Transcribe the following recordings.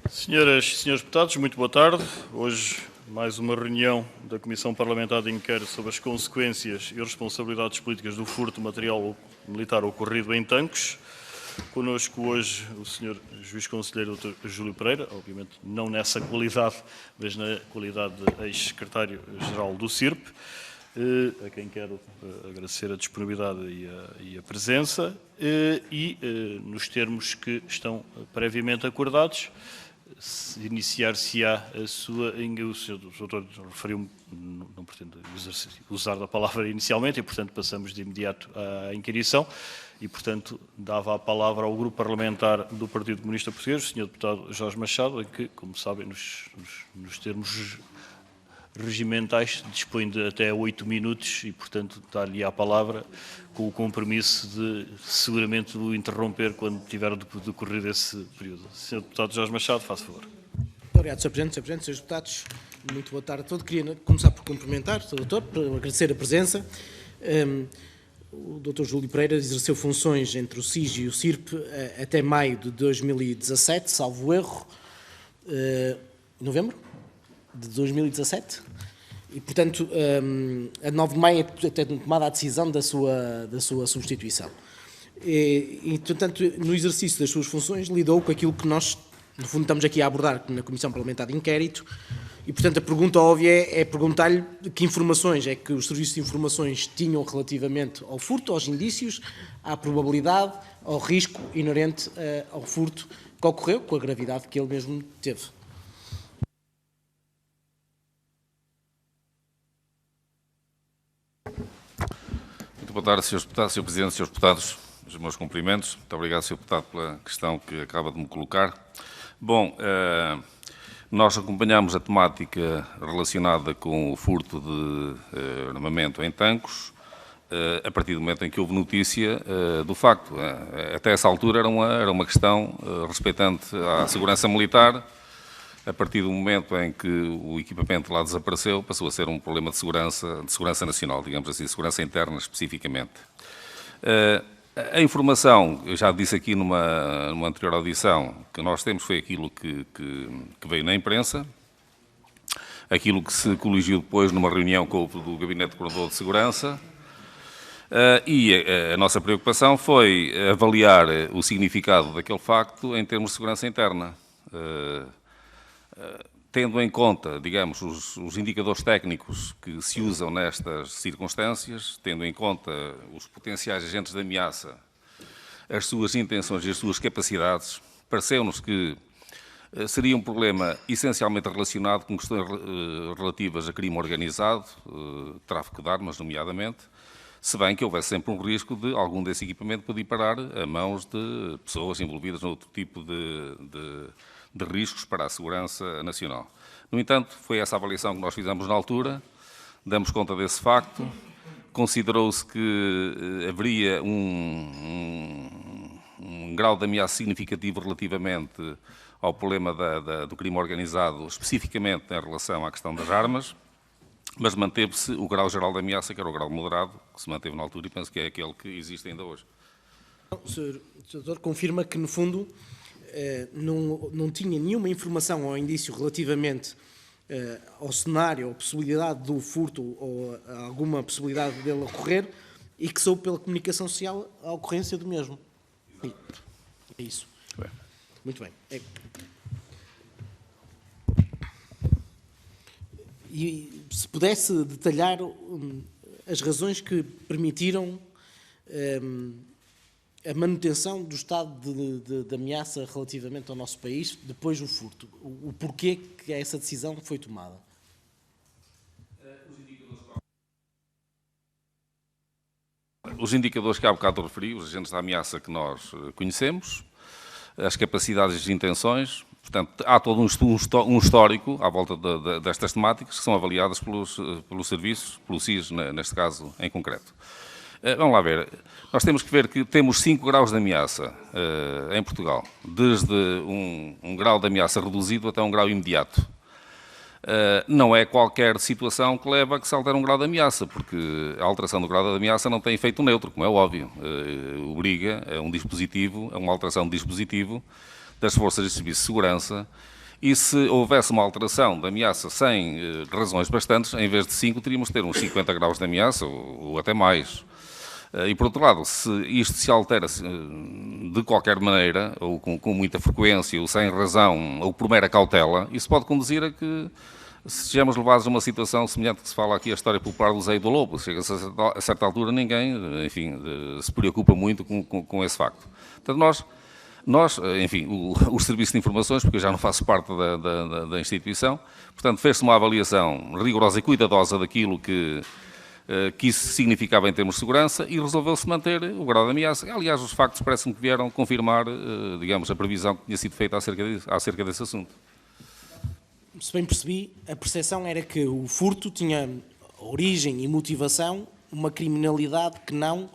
Senhoras e senhores deputados, muito boa tarde. Hoje, mais uma reunião da Comissão Parlamentar de Inquérito sobre as consequências e responsabilidades políticas do furto de material militar ocorrido em Tancos. Connosco hoje o Sr. Juiz Conselheiro Dr. Júlio Pereira, obviamente não nessa qualidade, mas na qualidade de ex-secretário-geral do CIRP, a quem quero agradecer a disponibilidade e a presença, e nos termos que estão previamente acordados, iniciar-se-á a sua... O Sr. Doutor referiu-me, não pretendo usar da palavra inicialmente, e, portanto, passamos de imediato à inquirição, e, portanto, dava a palavra ao Grupo Parlamentar do Partido Comunista Português, o Sr. Deputado Jorge Machado, em que, como sabem, nos termos regimentais, dispõe de até 8 minutos e, portanto, dar-lhe a palavra com o compromisso de, seguramente, o interromper quando tiver decorrido esse período. Sr. Deputado Jorge Machado, faça favor. Muito obrigado, Sr. Presidente. Sr. Presidente, Srs. Deputados, muito boa tarde a todos. Queria começar por cumprimentar o Sr. Doutor, por agradecer a presença. O Dr. Júlio Pereira exerceu funções entre o SIG e o CIRP até maio de 2017, salvo erro, novembro de 2017, e, portanto, a 9 de maio é tomada a decisão da sua substituição. E, portanto, no exercício das suas funções, lidou com aquilo que nós, no fundo, estamos aqui a abordar na Comissão Parlamentar de Inquérito, e, portanto, a pergunta óbvia é perguntar-lhe que informações é que os serviços de informações tinham relativamente ao furto, aos indícios, à probabilidade, ao risco inerente ao furto que ocorreu, com a gravidade que ele mesmo teve. Muito boa tarde, Srs. Deputados, Sr. Presidente, Srs. Deputados, os meus cumprimentos. Muito obrigado, Sr. Deputado, pela questão que acaba de me colocar. Bom, nós acompanhamos a temática relacionada com o furto de armamento em Tancos a partir do momento em que houve notícia do facto. Até essa altura era uma questão respeitante à segurança militar. A partir do momento em que o equipamento lá desapareceu, passou a ser um problema de segurança nacional, digamos assim, segurança interna especificamente. A informação, eu já disse aqui numa anterior audição, que nós temos foi aquilo que veio na imprensa, aquilo que se coligiu depois numa reunião com o do Gabinete de Coordenador de Segurança, e a nossa preocupação foi avaliar o significado daquele facto em termos de segurança interna. Tendo em conta, digamos, os indicadores técnicos que se usam nestas circunstâncias, tendo em conta os potenciais agentes de ameaça, as suas intenções e as suas capacidades, pareceu-nos que seria um problema essencialmente relacionado com questões relativas a crime organizado, tráfico de armas, nomeadamente, se bem que houvesse sempre um risco de algum desse equipamento poder parar a mãos de pessoas envolvidas noutro tipo de riscos para a segurança nacional. No entanto, foi essa avaliação que nós fizemos na altura, damos conta desse facto, considerou-se que haveria um grau de ameaça significativo relativamente ao problema do crime organizado, especificamente em relação à questão das armas, mas manteve-se o grau geral de ameaça, que era o grau moderado, que se manteve na altura e penso que é aquele que existe ainda hoje. O Sr. Doutor confirma que, no fundo, não tinha nenhuma informação ou indício relativamente ao cenário ou possibilidade do furto ou alguma possibilidade dele ocorrer e que soube pela comunicação social a ocorrência do mesmo. É isso. Bem. Muito bem. E se pudesse detalhar as razões que permitiram a manutenção do estado de ameaça relativamente ao nosso país depois do furto. O porquê que essa decisão foi tomada? Os indicadores que há bocado referi, os agentes da ameaça que nós conhecemos, as capacidades e as intenções, portanto, há todo um histórico à volta destas temáticas que são avaliadas pelos serviços, pelo SIS, neste caso em concreto. Vamos lá ver, nós temos que ver que temos 5 graus de ameaça em Portugal, desde um grau de ameaça reduzido até um grau imediato. Não é qualquer situação que leva a que se altere um grau de ameaça, porque a alteração do grau de ameaça não tem efeito neutro, como é óbvio. Obriga a uma alteração de dispositivo das forças de serviço de segurança E se houvesse uma alteração da ameaça sem razões bastantes, em vez de 5, teríamos de ter uns 50 graus de ameaça, ou até mais. E, por outro lado, se isto se altera de qualquer maneira, ou com muita frequência, ou sem razão, ou por mera cautela, isso pode conduzir a que sejamos levados a uma situação semelhante que se fala aqui a história popular do Zé e do Lobo. Chega-se a certa altura, ninguém, enfim, se preocupa muito com esse facto. Portanto, nós, enfim, o Serviço de Informações, porque eu já não faço parte da instituição, portanto, fez-se uma avaliação rigorosa e cuidadosa daquilo que isso significava em termos de segurança e resolveu-se manter o grau de ameaça. Aliás, os factos parece-me que vieram confirmar, digamos, a previsão que tinha sido feita acerca desse assunto. Se bem percebi, a percepção era que o furto tinha origem e motivação uma criminalidade que não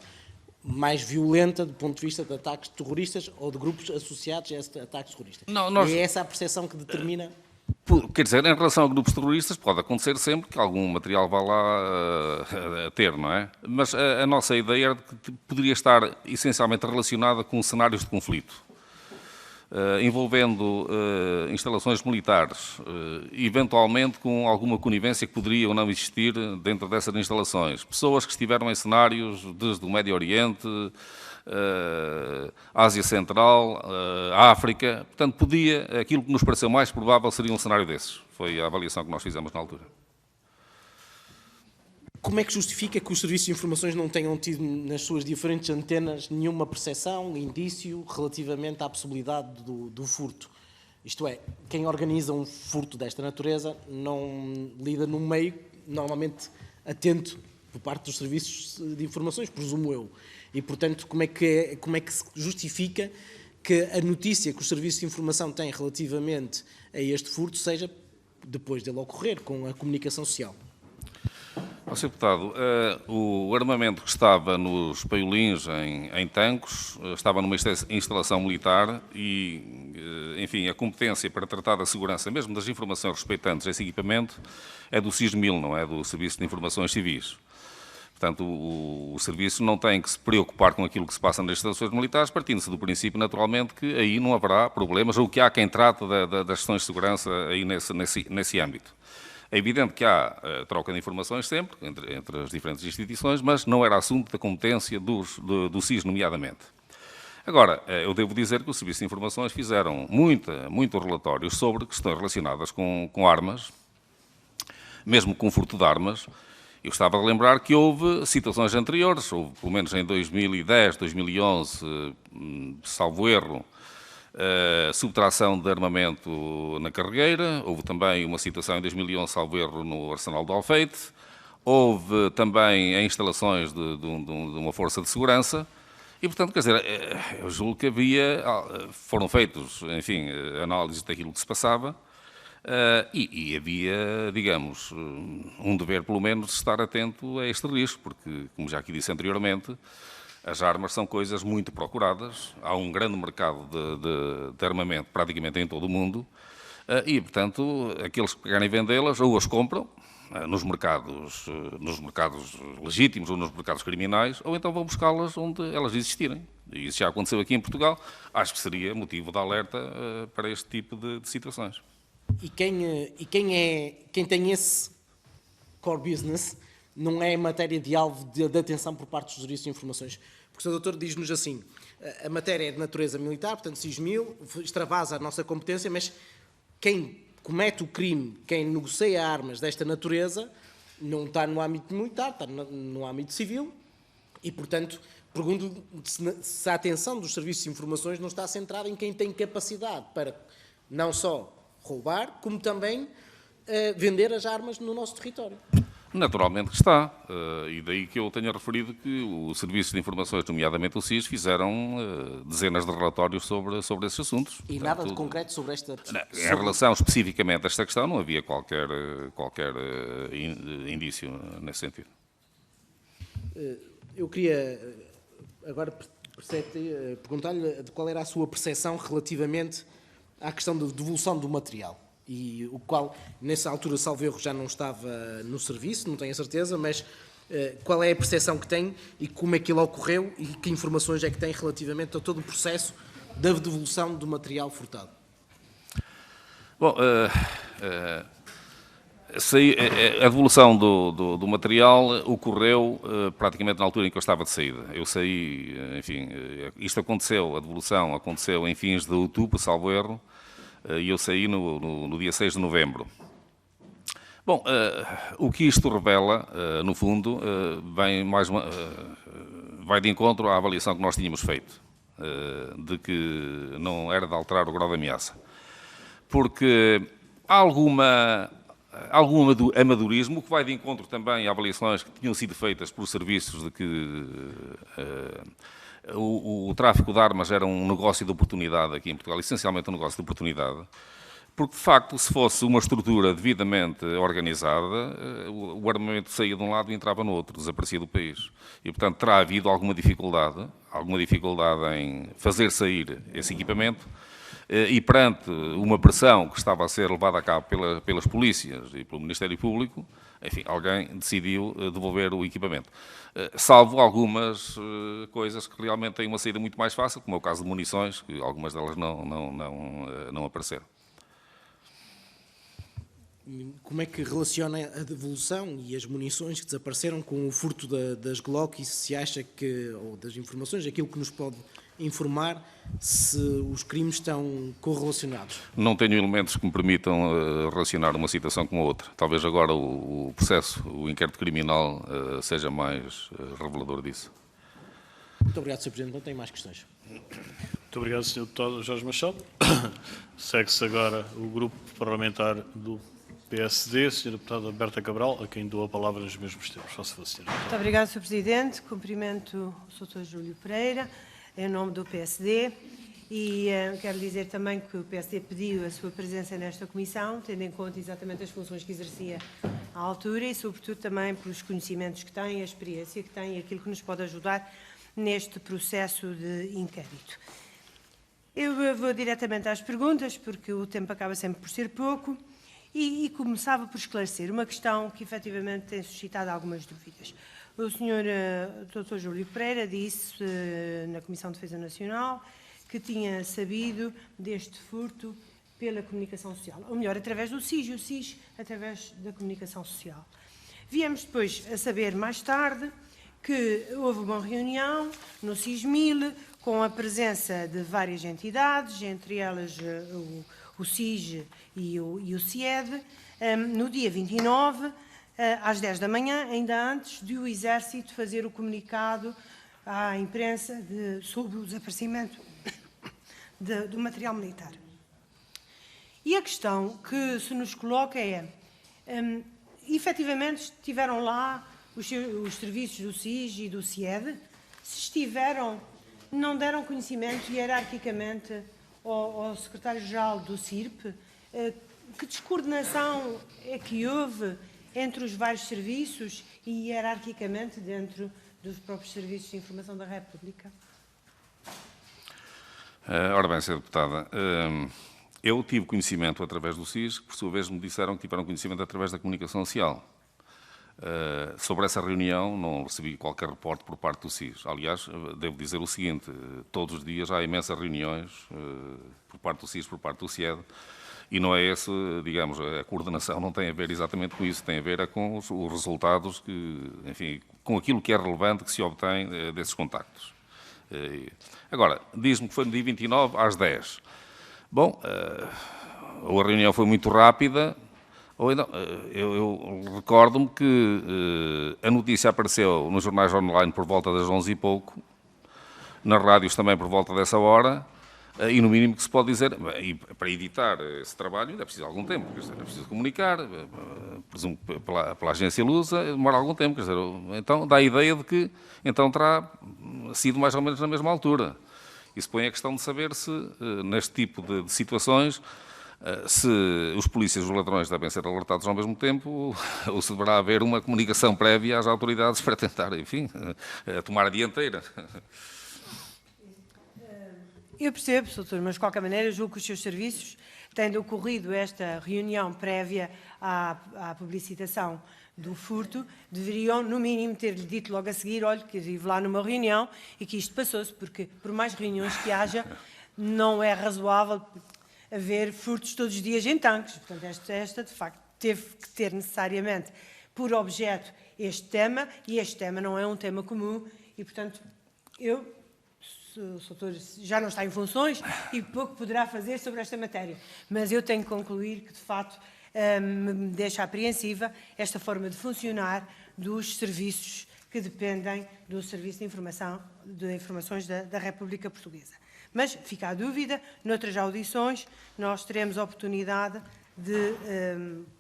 mais violenta do ponto de vista de ataques terroristas ou de grupos associados a esses ataques terroristas. E é essa a percepção que determina... Quer dizer, em relação a grupos terroristas, pode acontecer sempre que algum material vá lá a ter, não é? Mas a nossa ideia era que poderia estar essencialmente relacionada com cenários de conflito, envolvendo instalações militares, eventualmente com alguma conivência que poderia ou não existir dentro dessas instalações. Pessoas que estiveram em cenários desde o Médio Oriente, Ásia Central, África. Portanto, aquilo que nos pareceu mais provável seria um cenário desses. Foi a avaliação que nós fizemos na altura. Como é que justifica que os serviços de informações não tenham tido nas suas diferentes antenas nenhuma percepção, indício, relativamente à possibilidade do furto? Isto é, quem organiza um furto desta natureza não lida num meio normalmente atento por parte dos serviços de informações, presumo eu. E, portanto, como é que se justifica que a notícia que os serviços de informação têm relativamente a este furto seja depois dele ocorrer, com a comunicação social? Sr. Deputado, o armamento que estava nos paiolins em Tancos estava numa instalação militar e, enfim, a competência para tratar da segurança, mesmo das informações respeitantes a esse equipamento, é do SISMIL, não é do Serviço de Informações Civis. Portanto, o Serviço não tem que se preocupar com aquilo que se passa nas instalações militares, partindo-se do princípio, naturalmente, que aí não haverá problemas, ou que há quem trate das questões de segurança aí nesse âmbito. É evidente que há troca de informações sempre, entre as diferentes instituições, mas não era assunto da competência do SIS, nomeadamente. Agora, eu devo dizer que o Serviço de Informações fizeram muitos relatórios sobre questões relacionadas com armas, mesmo com furto de armas. Eu estava a lembrar que houve situações anteriores, houve pelo menos em 2010, 2011, salvo erro, subtração de armamento na Carregueira, houve também uma situação em 2011, salvo erro, no Arsenal do Alfeite, houve também em instalações de uma força de segurança, e, portanto, quer dizer, eu julgo que foram feitos, enfim, análises daquilo que se passava, e havia, digamos, um dever, pelo menos, de estar atento a este risco, porque, como já aqui disse anteriormente, as armas são coisas muito procuradas, há um grande mercado de armamento praticamente em todo o mundo, e, portanto, aqueles que querem vendê-las ou as compram nos mercados legítimos ou nos mercados criminais, ou então vão buscá-las onde elas existirem. E isso já aconteceu aqui em Portugal, acho que seria motivo de alerta para este tipo de situações. E quem tem esse core business não é matéria de alvo de atenção por parte dos serviços de informações. Porque o Sr. Doutor diz-nos assim, a matéria é de natureza militar, portanto, SISMIL, extravasa a nossa competência, mas quem comete o crime, quem negocia armas desta natureza, não está no âmbito militar, está no âmbito civil, e, portanto, pergunto se a atenção dos serviços de informações não está centrada em quem tem capacidade para não só roubar, como também vender as armas no nosso território. Naturalmente que está, e daí que eu tenha referido que o Serviço de Informações, nomeadamente o SIS, fizeram dezenas de relatórios sobre esses assuntos. E portanto, nada de concreto sobre esta... Em relação especificamente a esta questão, não havia qualquer indício nesse sentido. Eu queria agora perguntar-lhe qual era a sua percepção relativamente à questão da devolução do material. E o qual, nessa altura, salvo erro, já não estava no serviço, não tenho a certeza, mas qual é a percepção que tem e como é que ele ocorreu e que informações é que tem relativamente a todo o processo da devolução do material furtado? Bom, a devolução do material ocorreu praticamente na altura em que eu estava de saída. Eu saí, enfim, isto aconteceu, a devolução aconteceu em fins de outubro, salvo erro, e eu saí no dia 6 de novembro. Bom, o que isto revela, no fundo, vai de encontro à avaliação que nós tínhamos feito, de que não era de alterar o grau de ameaça. Porque há algum amadorismo, que vai de encontro também a avaliações que tinham sido feitas por serviços de que o tráfico de armas era um negócio de oportunidade aqui em Portugal, essencialmente um negócio de oportunidade, porque, de facto, se fosse uma estrutura devidamente organizada, o armamento saía de um lado e entrava no outro, desaparecia do país. E, portanto, terá havido alguma dificuldade em fazer sair esse equipamento, e perante uma pressão que estava a ser levada a cabo pelas polícias e pelo Ministério Público, enfim, alguém decidiu devolver o equipamento. Salvo algumas coisas que realmente têm uma saída muito mais fácil, como é o caso de munições, que algumas delas não apareceram. Como é que relaciona a devolução e as munições que desapareceram com o furto das Glock, e se acha que, ou das informações, aquilo que nos pode informar se os crimes estão correlacionados? Não tenho elementos que me permitam relacionar uma situação com a outra. Talvez agora o processo, o inquérito criminal, seja mais revelador disso. Muito obrigado, Sr. Presidente. Não tenho mais questões. Muito obrigado, Sr. Deputado Jorge Machado. Segue-se agora o grupo parlamentar do PSD, Sra. Deputada Berta Cabral, a quem dou a palavra nos mesmos termos. Faça favor, Sra. Muito obrigada, Sr. Presidente. Cumprimento o Sr. Júlio Pereira, em nome do PSD, e quero dizer também que o PSD pediu a sua presença nesta comissão, tendo em conta exatamente as funções que exercia à altura e, sobretudo, também pelos conhecimentos que tem, a experiência que tem e aquilo que nos pode ajudar neste processo de inquérito. Eu vou diretamente às perguntas, porque o tempo acaba sempre por ser pouco, e começava por esclarecer uma questão que efetivamente tem suscitado algumas dúvidas. O Sr. Dr. Júlio Pereira disse na Comissão de Defesa Nacional que tinha sabido deste furto pela comunicação social, ou melhor, através do SIS, o SIS através da comunicação social. Viemos depois a saber mais tarde que houve uma reunião no SIS-1000 com a presença de várias entidades, entre elas o SIS e o CIED, no dia 29, às 10 da manhã, ainda antes de o Exército fazer o comunicado à imprensa sobre o desaparecimento do material militar. E a questão que se nos coloca é, efetivamente estiveram lá os serviços do SIS e do CIED? Se estiveram, não deram conhecimento hierarquicamente ao secretário-geral do CIRP? Que descoordenação é que houve entre os vários serviços e hierarquicamente dentro dos próprios serviços de informação da República? Ora bem, Sra. Deputada, eu tive conhecimento através do SIS, que por sua vez me disseram que tiveram conhecimento através da comunicação social. Sobre essa reunião não recebi qualquer reporte por parte do SIS. Aliás, devo dizer o seguinte, todos os dias há imensas reuniões por parte do SIS, por parte do CIED, e não é esse, digamos, a coordenação não tem a ver exatamente com isso, tem a ver com os resultados, enfim, com aquilo que é relevante que se obtém desses contactos. Agora, diz-me que foi no dia 29 às 10. Bom, a reunião foi muito rápida. Eu recordo-me que a notícia apareceu nos jornais online por volta das 11 e pouco, nas rádios também por volta dessa hora, e no mínimo que se pode dizer, e para editar esse trabalho ainda é preciso algum tempo, quer dizer, é preciso comunicar, presumo pela agência Lusa, demora algum tempo, quer dizer, então dá a ideia de que então terá sido mais ou menos na mesma altura. Isso põe a questão de saber se, neste tipo de situações, se os polícias e os ladrões devem ser alertados ao mesmo tempo ou se deverá haver uma comunicação prévia às autoridades para tentar, enfim, tomar a dianteira. Eu percebo, doutor, mas de qualquer maneira julgo que os seus serviços, tendo ocorrido esta reunião prévia à publicitação do furto, deveriam, no mínimo, ter-lhe dito logo a seguir, olha, que estive lá numa reunião e que isto passou-se, porque por mais reuniões que haja, não é razoável haver furtos todos os dias em tanques. Portanto, esta de facto, teve que ter necessariamente por objeto este tema, e este tema não é um tema comum, e, portanto, o Soutor já não está em funções e pouco poderá fazer sobre esta matéria. Mas eu tenho que concluir que, de facto, me deixa apreensiva esta forma de funcionar dos serviços que dependem do Serviço de Informações da República Portuguesa. Mas fica a dúvida, noutras audições nós teremos a oportunidade de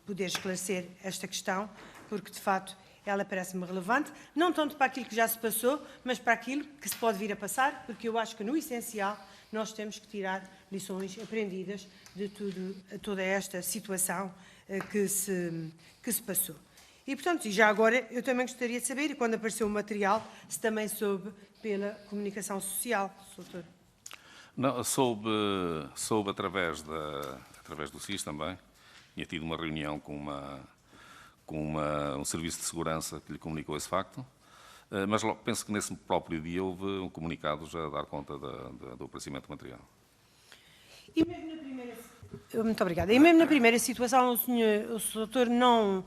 poder esclarecer esta questão, porque, de facto, ela parece-me relevante, não tanto para aquilo que já se passou, mas para aquilo que se pode vir a passar, porque eu acho que, no essencial, nós temos que tirar lições aprendidas de toda esta situação que se passou. E, portanto, já agora, eu também gostaria de saber, e quando apareceu o material, se também soube pela comunicação social, Soutor. Não, soube através do SIS também. Tinha tido uma reunião com um serviço de segurança que lhe comunicou esse facto, mas penso que nesse próprio dia houve um comunicado já a dar conta do aparecimento material. E mesmo na primeira... Muito obrigada. E mesmo na primeira situação, o Soutor não...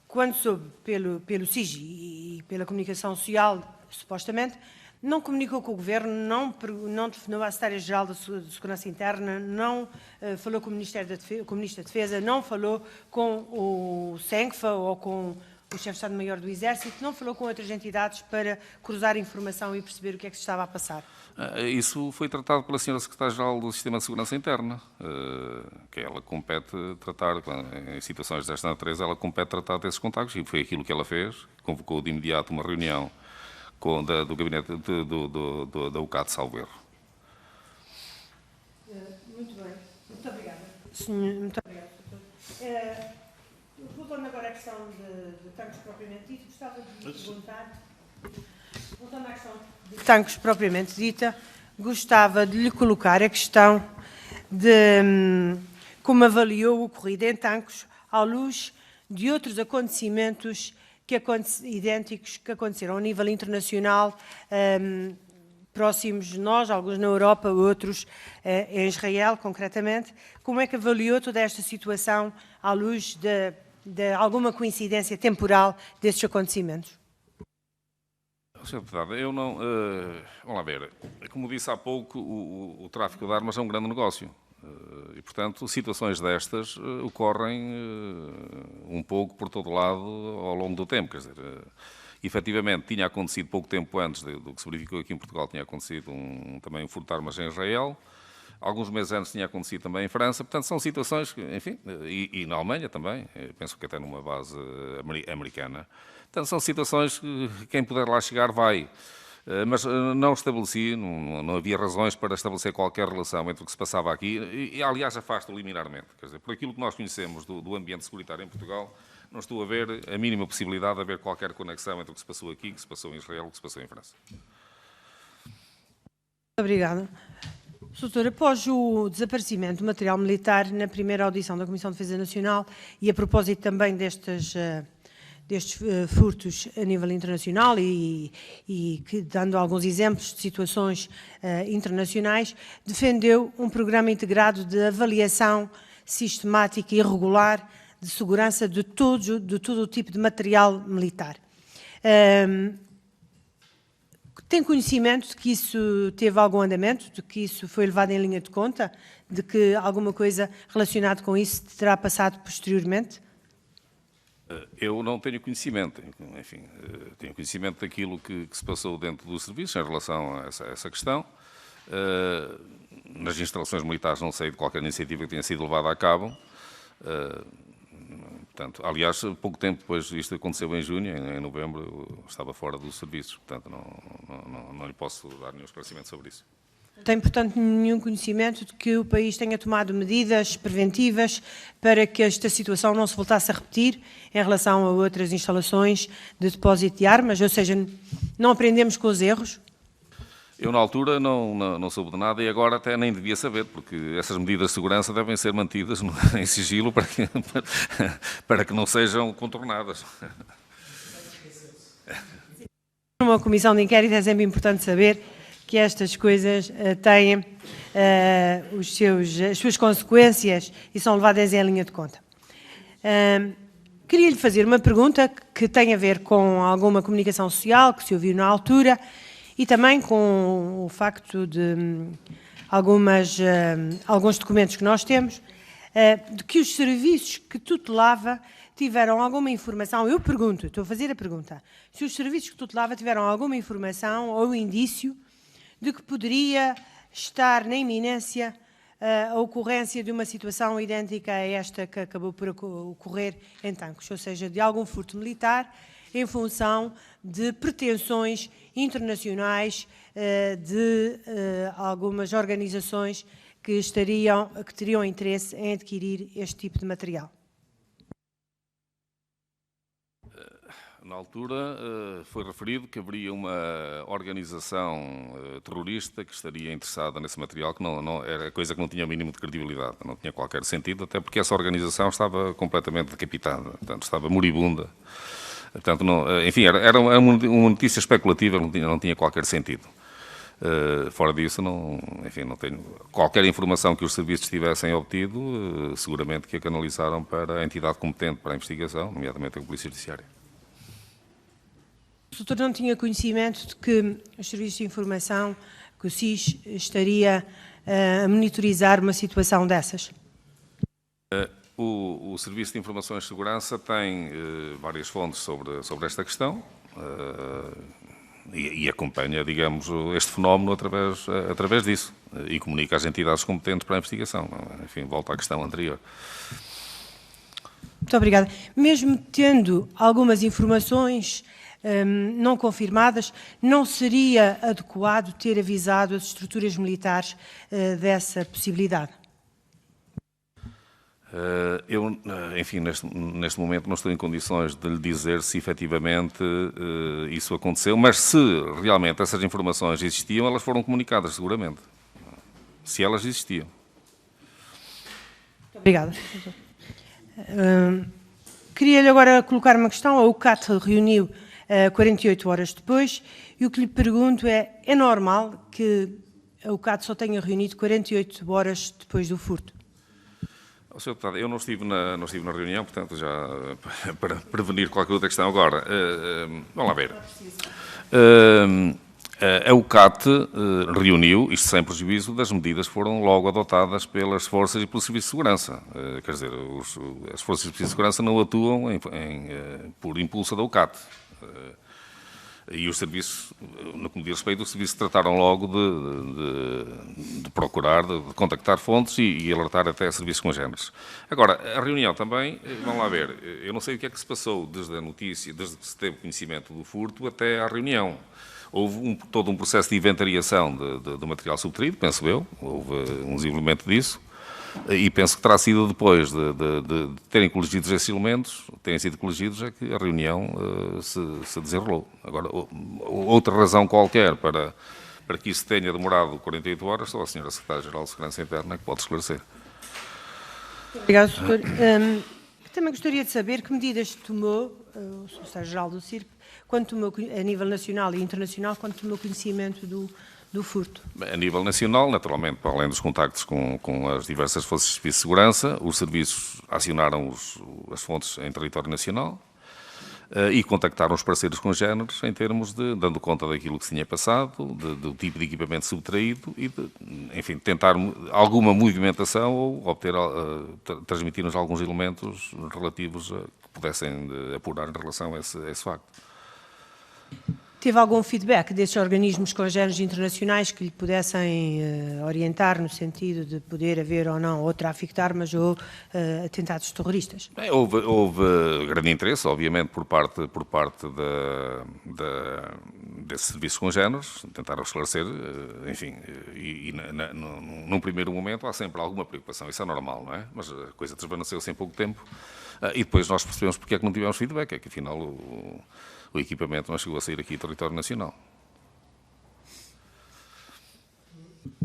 Quando soube pelo SIS e pela comunicação social, supostamente, não comunicou com o Governo, não telefonou à Secretaria-Geral da Segurança Interna, não falou com o Ministério com o Ministro da Defesa, não falou com o SENCFA ou com o Chefe de Estado-Maior do Exército, não falou com outras entidades para cruzar informação e perceber o que é que se estava a passar. Isso foi tratado pela Sra. Secretária-Geral do Sistema de Segurança Interna, que ela compete tratar, em situações desta natureza, ela compete tratar desses contactos, e foi aquilo que ela fez, convocou de imediato uma reunião do gabinete da UCAD, salvo erro. Muito bem. Muito obrigada. Muito obrigada, doutor. Voltando agora à questão de tanques propriamente dita, gostava de lhe perguntar, voltando à questão de tanques propriamente dita, gostava de lhe colocar a questão de como avaliou o ocorrido em Tancos à luz de outros acontecimentos idênticos que aconteceram a nível internacional, próximos de nós, alguns na Europa, outros em Israel, concretamente. Como é que avaliou toda esta situação à luz de alguma coincidência temporal destes acontecimentos? Sr. Deputado, eu não... vamos lá ver. Como disse há pouco, o tráfico de armas é um grande negócio. E, portanto, situações destas ocorrem um pouco por todo lado ao longo do tempo. Quer dizer, efetivamente, tinha acontecido pouco tempo antes do que se verificou aqui em Portugal, tinha acontecido também um furto de armas em Israel. Alguns meses antes tinha acontecido também em França. Portanto, são situações que, enfim, e na Alemanha também, penso que até numa base americana. Portanto, são situações que quem puder lá chegar vai. Mas não estabeleci, não havia razões para estabelecer qualquer relação entre o que se passava aqui, e aliás afasto liminarmente. Quer dizer, por aquilo que nós conhecemos do ambiente securitário em Portugal, não estou a ver a mínima possibilidade de haver qualquer conexão entre o que se passou aqui, o que se passou em Israel e o que se passou em França. Obrigada. Doutor, após o desaparecimento do material militar na primeira audição da Comissão de Defesa Nacional e a propósito também destes furtos a nível internacional e dando alguns exemplos de situações internacionais, defendeu um programa integrado de avaliação sistemática e regular de segurança de todo o tipo de material militar. Tem conhecimento de que isso teve algum andamento, de que isso foi levado em linha de conta, de que alguma coisa relacionada com isso terá passado posteriormente? Eu não tenho conhecimento, enfim, tenho conhecimento daquilo que se passou dentro do serviço em relação a essa questão. Nas instalações militares não sei de qualquer iniciativa que tenha sido levada a cabo. Portanto, aliás, pouco tempo depois isto aconteceu em junho, em novembro, eu estava fora dos serviços, portanto não lhe posso dar nenhum esclarecimento sobre isso. Tem, portanto, nenhum conhecimento de que o país tenha tomado medidas preventivas para que esta situação não se voltasse a repetir em relação a outras instalações de depósito de armas, ou seja, não aprendemos com os erros? Eu, na altura, não soube de nada e agora até nem devia saber, porque essas medidas de segurança devem ser mantidas em sigilo para que não sejam contornadas. Numa comissão de inquérito é sempre importante saber que estas coisas têm as suas consequências e são levadas em linha de conta. Queria-lhe fazer uma pergunta que tem a ver com alguma comunicação social que se ouviu na altura e também com o facto de alguns documentos que nós temos, de que os serviços que tutelava tiveram alguma informação. Eu pergunto, estou a fazer a pergunta, se os serviços que tutelava tiveram alguma informação ou indício de que poderia estar na iminência a ocorrência de uma situação idêntica a esta que acabou por ocorrer em Tancos, ou seja, de algum furto militar em função de pretensões internacionais de algumas organizações que teriam interesse em adquirir este tipo de material. Na altura foi referido que haveria uma organização terrorista que estaria interessada nesse material, que não era coisa que não tinha o mínimo de credibilidade, não tinha qualquer sentido, até porque essa organização estava completamente decapitada, portanto, estava moribunda. Portanto, enfim, era uma notícia especulativa, não tinha qualquer sentido. Fora disso, não tenho qualquer informação que os serviços tivessem obtido, seguramente que a canalizaram para a entidade competente para a investigação, nomeadamente a Polícia Judiciária. O doutor não tinha conhecimento de que os serviços de informação, que o SIS estaria a monitorizar uma situação dessas? O Serviço de Informações de Segurança tem várias fontes sobre esta questão e acompanha, digamos, este fenómeno através disso e comunica às entidades competentes para a investigação. Enfim, volta à questão anterior. Muito obrigada. Mesmo tendo algumas informações não confirmadas, não seria adequado ter avisado as estruturas militares dessa possibilidade? Eu, enfim, neste momento não estou em condições de lhe dizer se efetivamente isso aconteceu, mas se realmente essas informações existiam, elas foram comunicadas, seguramente. Se elas existiam. Muito obrigada. Queria-lhe agora colocar uma questão. A UCAT reuniu 48 horas depois e o que lhe pergunto é normal que a UCAT só tenha reunido 48 horas depois do furto? Sr. Deputado, eu não estive na reunião, portanto, já para prevenir qualquer outra questão agora. Vamos lá ver. A UCAT reuniu, isto sem prejuízo das medidas que foram logo adotadas pelas forças e pelo Serviço de Segurança. Quer dizer, as forças e o Serviço de Segurança não atuam por impulso da UCAT. E os serviços, no que me diz respeito, os serviços trataram logo de procurar, de contactar fontes e alertar até serviços congêneres. Agora, a reunião também, vamos lá ver, eu não sei o que é que se passou desde a notícia, desde que se teve conhecimento do furto até à reunião. Houve todo um processo de inventariação de material subtraído, penso eu, houve um desenvolvimento disso, e penso que terá sido depois de terem coligido esses elementos, terem sido coligidos, é que a reunião se desenrolou. Agora, outra razão qualquer para que isso tenha demorado 48 horas, só a Sra. Secretária-Geral de Segurança Interna que pode esclarecer. Obrigado, Sr. Também gostaria de saber que medidas tomou o Secretário-Geral do CIRP, a nível nacional e internacional, quando tomou conhecimento do furto? A nível nacional, naturalmente, para além dos contactos com as diversas forças de serviço de segurança, os serviços acionaram as fontes em território nacional e contactaram os parceiros congêneres em termos de, dando conta daquilo que se tinha passado, do tipo de equipamento subtraído e de, enfim, tentar alguma movimentação ou obter, transmitir-nos alguns elementos relativos que pudessem apurar em relação a esse facto. Teve algum feedback desses organismos congêneres internacionais que lhe pudessem orientar no sentido de poder haver ou não ou tráfico de armas ou atentados terroristas? Houve grande interesse, obviamente, por parte desses serviços congêneres, tentaram esclarecer, enfim, num primeiro momento há sempre alguma preocupação, isso é normal, não é? Mas a coisa desvaneceu-se em pouco tempo e depois nós percebemos porque é que não tivemos feedback, é que afinal o equipamento não chegou a sair aqui em território nacional.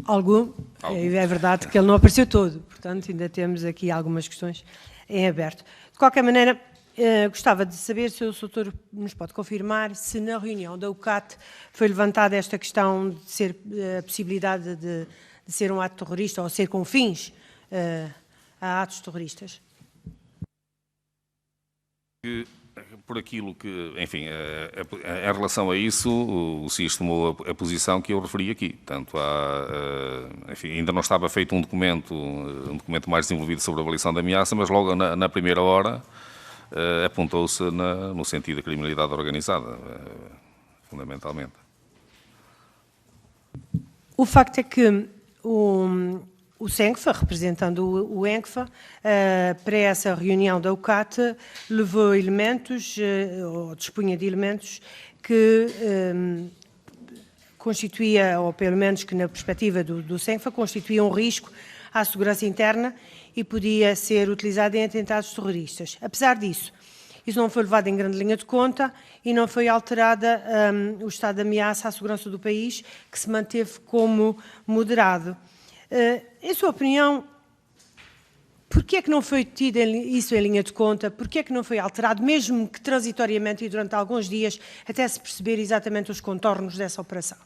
Algum? É verdade que ele não apareceu todo, portanto ainda temos aqui algumas questões em aberto. De qualquer maneira, Gostava de saber se o Sr. nos pode confirmar se na reunião da UCAT foi levantada esta questão de ser a possibilidade de ser um ato terrorista ou ser com fins a atos terroristas. Por aquilo que, enfim, em relação a isso, o SIS tomou a posição que eu referi aqui. Portanto, enfim, ainda não estava feito um documento mais desenvolvido sobre a avaliação da ameaça, mas logo na primeira hora apontou-se no sentido da criminalidade organizada, fundamentalmente. O facto é que o SENCFA, representando o ENCFA, para essa reunião da UCAT, levou elementos, ou dispunha de elementos, que constituía, ou pelo menos que na perspectiva do SENCFA, constituía um risco à segurança interna e podia ser utilizado em atentados terroristas. Apesar disso, isso não foi levado em grande linha de conta e não foi alterada o estado de ameaça à segurança do país, que se manteve como moderado. Em sua opinião, porquê é que não foi tido isso em linha de conta? Porquê é que não foi alterado, mesmo que transitoriamente e durante alguns dias, até se perceber exatamente os contornos dessa operação?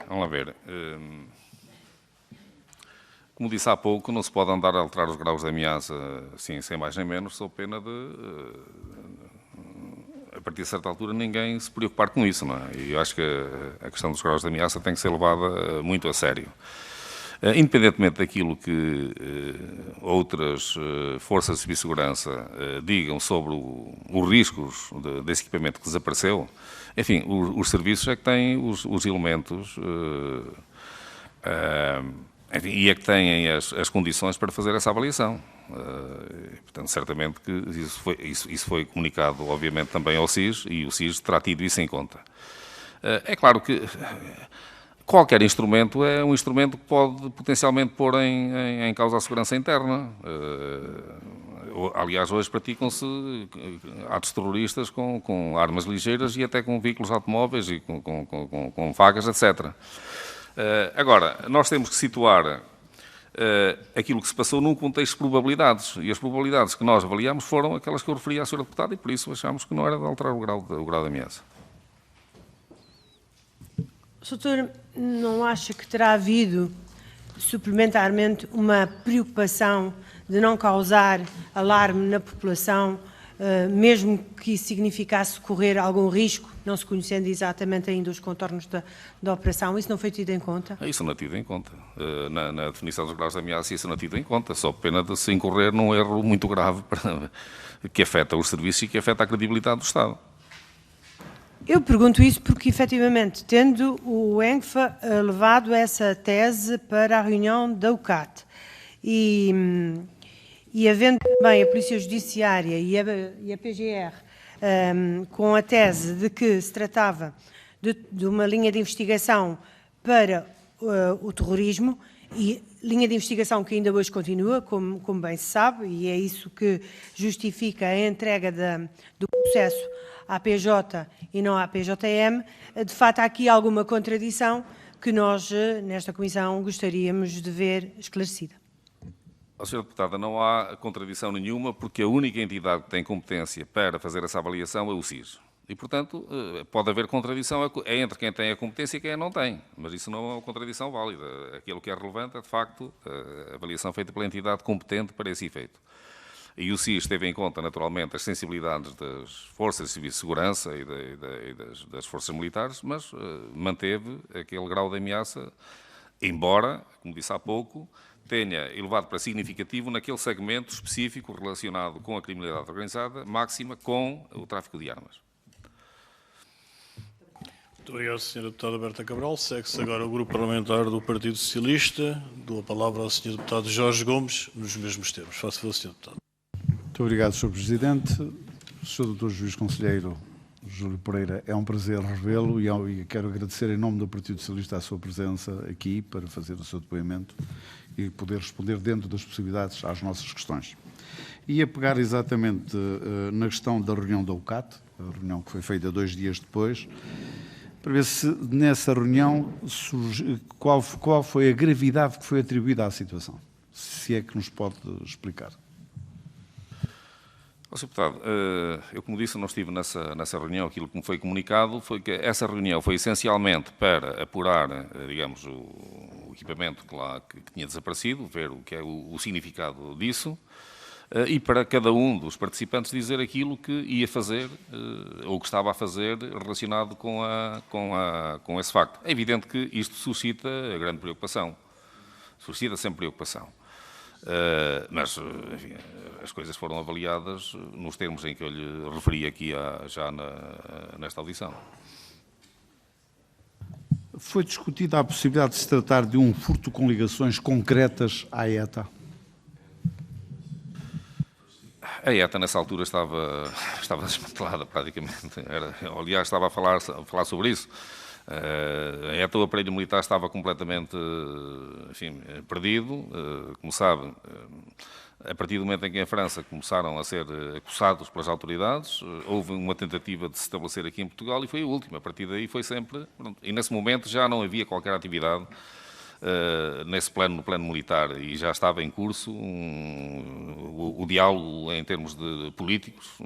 Vamos lá ver. Como disse há pouco, não se pode andar a alterar os graus de ameaça assim, sem mais nem menos, sob pena de, a partir de certa altura, ninguém se preocupar com isso, não é? E eu acho que a questão dos graus de ameaça tem que ser levada muito a sério. Independentemente daquilo que outras forças de cibersegurança digam sobre os riscos desse equipamento que desapareceu, enfim, os serviços é que têm os elementos enfim, e é que têm as condições para fazer essa avaliação. Portanto, certamente que isso foi comunicado, obviamente, também ao SIS, e o SIS terá tido isso em conta. É claro que qualquer instrumento é um instrumento que pode potencialmente pôr em causa a segurança interna. Aliás, hoje praticam-se atos terroristas com armas ligeiras e até com veículos automóveis e com facas, etc. Agora, nós temos que situar aquilo que se passou num contexto de probabilidades, e as probabilidades que nós avaliamos foram aquelas que eu referi à Sra. Deputada, e por isso achámos que não era de alterar o grau de ameaça. Doutor, não acha que terá havido suplementarmente uma preocupação de não causar alarme na população, mesmo que isso significasse correr algum risco, não se conhecendo exatamente ainda os contornos da operação? Isso não foi tido em conta? Isso não é tido em conta. Na definição dos graus de ameaça, isso não é tido em conta, só pena de se incorrer num erro muito grave que afeta os serviços e que afeta a credibilidade do Estado. Eu pergunto isso porque, efetivamente, tendo o ENCFA levado essa tese para a reunião da UCAT e havendo também a Polícia Judiciária e a PGR com a tese de que se tratava de uma linha de investigação para o terrorismo, e linha de investigação que ainda hoje continua, como bem se sabe, e é isso que justifica a entrega do processo à PJ e não à PJM, de facto há aqui alguma contradição que nós, nesta Comissão, gostaríamos de ver esclarecida. Sra. Deputada, não há contradição nenhuma, porque a única entidade que tem competência para fazer essa avaliação é o SIS. E, portanto, pode haver contradição entre quem tem a competência e quem a não tem. Mas isso não é uma contradição válida. Aquilo que é relevante é, de facto, a avaliação feita pela entidade competente para esse efeito. E o SIS teve em conta, naturalmente, as sensibilidades das forças de segurança e das forças militares, mas manteve aquele grau de ameaça, embora, como disse há pouco, tenha elevado para significativo naquele segmento específico relacionado com a criminalidade organizada, máxima com o tráfico de armas. Muito obrigado, Sra. Deputada Berta Cabral. Segue-se agora o Grupo Parlamentar do Partido Socialista. Dou a palavra ao Sr. Deputado Jorge Gomes, nos mesmos termos. Faça favor, Sr. Deputado. Muito obrigado, Sr. Presidente. Sr. Dr. Juiz Conselheiro Júlio Pereira, é um prazer revê-lo e quero agradecer em nome do Partido Socialista a sua presença aqui para fazer o seu depoimento e poder responder dentro das possibilidades às nossas questões. Ia pegar exatamente na questão da reunião da UCAT, a reunião que foi feita 2 dias depois, para ver se nessa reunião qual foi a gravidade que foi atribuída à situação. se é que nos pode explicar. Sr. Deputado, eu, como disse, não estive nessa reunião. Aquilo que me foi comunicado foi que essa reunião foi essencialmente para apurar, digamos, o equipamento que tinha desaparecido, ver o que é o significado disso, e para cada um dos participantes dizer aquilo que ia fazer ou que estava a fazer relacionado com esse facto. É evidente que isto suscita grande preocupação, suscita sempre preocupação. Mas, enfim, as coisas foram avaliadas nos termos em que eu lhe referi aqui já nesta audição. Foi discutida a possibilidade de se tratar de um furto com ligações concretas à ETA? A ETA, nessa altura, estava desmantelada, praticamente. Aliás, estava a falar sobre isso. A ETA, o aparelho militar, estava completamente, enfim, perdido. Como sabe, a partir do momento em que em França começaram a ser acossados pelas autoridades, houve uma tentativa de se estabelecer aqui em Portugal e foi a última. A partir daí foi sempre... E nesse momento já não havia qualquer atividade no plano militar, e já estava em curso o diálogo em termos de políticos,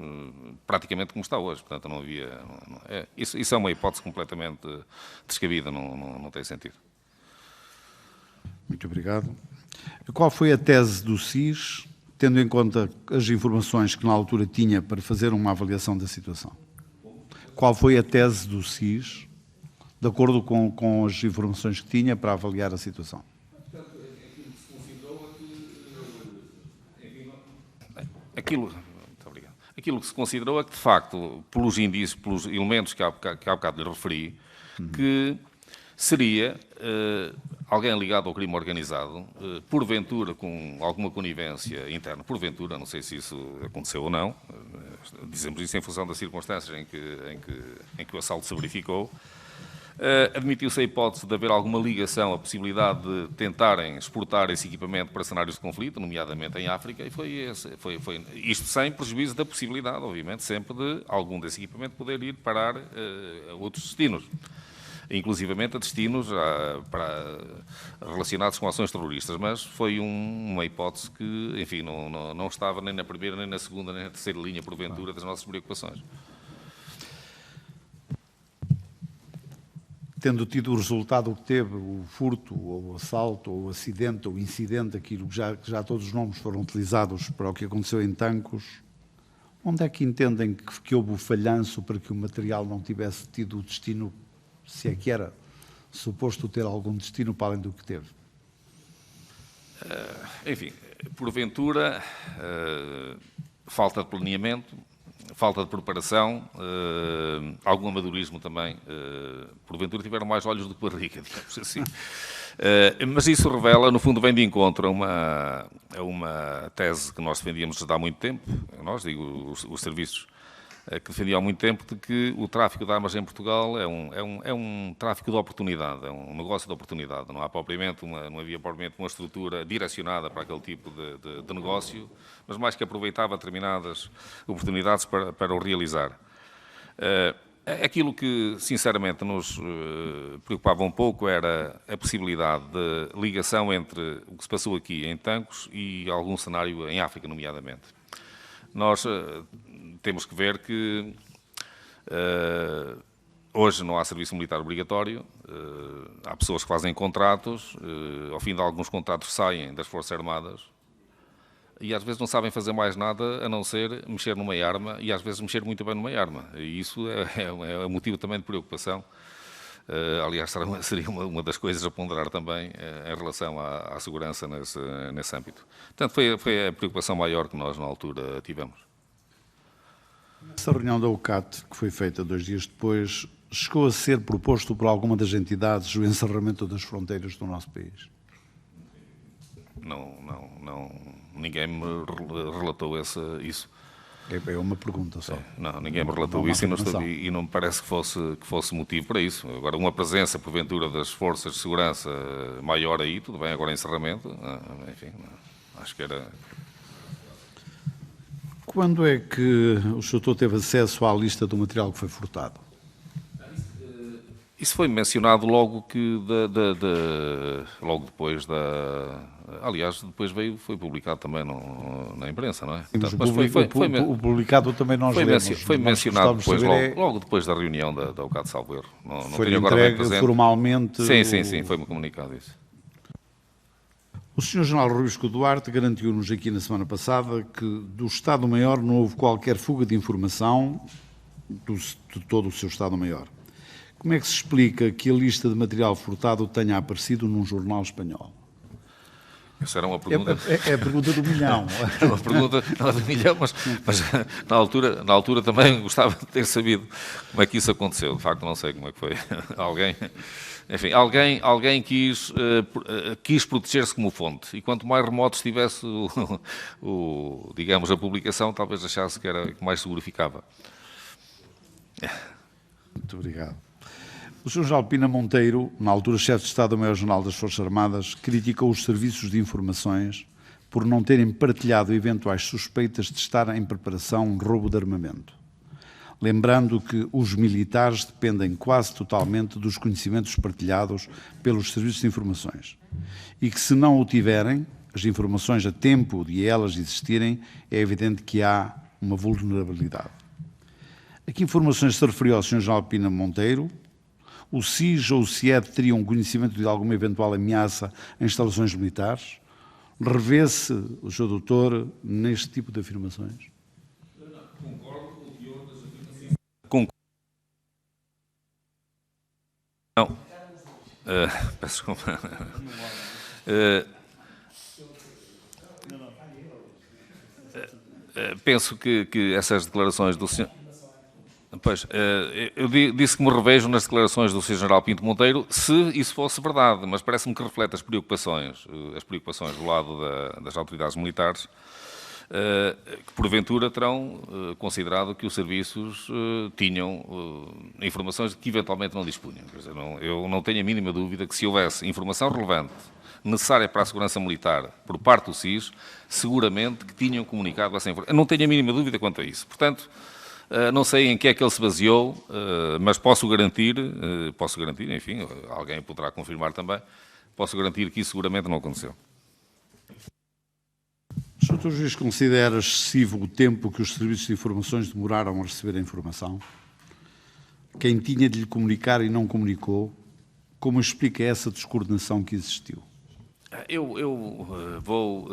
praticamente como está hoje. Portanto, não havia... Isso é uma hipótese completamente descabida, não tem sentido. Muito obrigado. Qual foi a tese do SIS, tendo em conta as informações que na altura tinha para fazer uma avaliação da situação? Qual foi a tese do SIS, de acordo com as informações que tinha para avaliar a situação? Aquilo que se considerou é que, de facto, pelos indícios, pelos elementos que há bocado lhe referi, que seria alguém ligado ao crime organizado, porventura com alguma conivência interna, porventura, não sei se isso aconteceu ou não, dizemos isso em função das circunstâncias em que o assalto se verificou. Admitiu-se a hipótese de haver alguma ligação, a possibilidade de tentarem exportar esse equipamento para cenários de conflito, nomeadamente em África, e foi isto sem prejuízo da possibilidade, obviamente, sempre de algum desse equipamento poder ir parar a outros destinos, inclusivamente a destinos relacionados com ações terroristas, mas foi uma hipótese que, enfim, não estava nem na primeira, nem na segunda, nem na terceira linha, porventura, das nossas preocupações. Tendo tido o resultado que teve, o furto, ou o assalto, ou o acidente, ou o incidente, aquilo que já todos os nomes foram utilizados para o que aconteceu em Tancos, onde é que entendem que houve o falhanço para que o material não tivesse tido o destino, se é que era suposto ter algum destino para além do que teve? Enfim, porventura, falta de planeamento, falta de preparação, algum amadorismo também. Porventura tiveram mais olhos do que barriga, digamos assim. Mas isso revela, no fundo, vem de encontro a uma tese que nós defendíamos desde há muito tempo, nós, digo, os serviços, que defendiam há muito tempo, de que o tráfico de armas em Portugal é um tráfico de oportunidade, é um negócio de oportunidade. Não havia propriamente uma estrutura direcionada para aquele tipo de negócio, mas mais que aproveitava determinadas oportunidades para o realizar. Aquilo que, sinceramente, nos preocupava um pouco era a possibilidade de ligação entre o que se passou aqui em Tancos e algum cenário em África, nomeadamente. Nós temos que ver que hoje não há serviço militar obrigatório, há pessoas que fazem contratos, ao fim de alguns contratos saem das Forças Armadas e às vezes não sabem fazer mais nada a não ser mexer numa arma e às vezes mexer muito bem numa arma. E isso é motivo também de preocupação. Aliás, seria uma das coisas a ponderar também em relação à segurança nesse âmbito. Portanto, foi a preocupação maior que nós na altura tivemos. Essa reunião da UCAT, que foi feita 2 dias depois, chegou a ser proposto por alguma das entidades o encerramento das fronteiras do nosso país? Não, ninguém me relatou isso. É uma pergunta só. Não, ninguém me relatou isso e não me parece que fosse motivo para isso. Agora, uma presença, porventura, das forças de segurança maior aí, tudo bem, agora encerramento, enfim, acho que era... Quando é que o Sr. teve acesso à lista do material que foi furtado? Isso foi mencionado logo que logo depois aliás, depois foi publicado também na imprensa, não é? Mas Portanto, o publicado também nós lemos. Foi Nós mencionado gostávamos depois, de saber logo depois da reunião da UCAD Salvo Erro. Não foi tenho agora bem entregue presente. formalmente. Sim, foi-me comunicado isso. O Sr. General Rui Visco Duarte garantiu-nos aqui na semana passada que do Estado-Maior não houve qualquer fuga de informação de todo o seu Estado-Maior. Como é que se explica que a lista de material furtado tenha aparecido num jornal espanhol? Essa era uma pergunta. É a pergunta do milhão. É uma pergunta não do milhão, mas na altura também gostava de ter sabido como é que isso aconteceu. De facto, não sei como é que foi. Alguém quis proteger-se como fonte. E quanto mais remoto estivesse digamos, a publicação, talvez achasse que era que mais seguro ficava. Muito obrigado. O Sr. General Pina Monteiro, na altura chefe de Estado-Maior-General das Forças Armadas, criticou os serviços de informações por não terem partilhado eventuais suspeitas de estar em preparação um roubo de armamento, lembrando que os militares dependem quase totalmente dos conhecimentos partilhados pelos serviços de informações e que, se não o tiverem, as informações a tempo de elas existirem, é evidente que há uma vulnerabilidade. A que informações se referiu ao Sr. General Pina Monteiro? O SIS ou o CIED teriam conhecimento de alguma eventual ameaça a instalações militares? Revê-se, o Sr. Doutor, neste tipo de afirmações? Concordo com o teor das afirmações. Não. Peço desculpa. Penso que essas declarações do senhor... Pois, eu disse que me revejo nas declarações do Sr. General Pinto Monteiro, se isso fosse verdade, mas parece-me que reflete as preocupações do lado das autoridades militares, que porventura terão considerado que os serviços tinham informações que eventualmente não dispunham. Quer dizer, eu não tenho a mínima dúvida que se houvesse informação relevante, necessária para a segurança militar, por parte do SIS, seguramente que tinham comunicado essa informação. Eu não tenho a mínima dúvida quanto a isso. Portanto, não sei em que é que ele se baseou, mas posso garantir, enfim, alguém poderá confirmar também, posso garantir que isso seguramente não aconteceu. O Sr. Juiz considera excessivo o tempo que os serviços de informações demoraram a receber a informação? Quem tinha de lhe comunicar e não comunicou, como explica essa descoordenação que existiu? Eu vou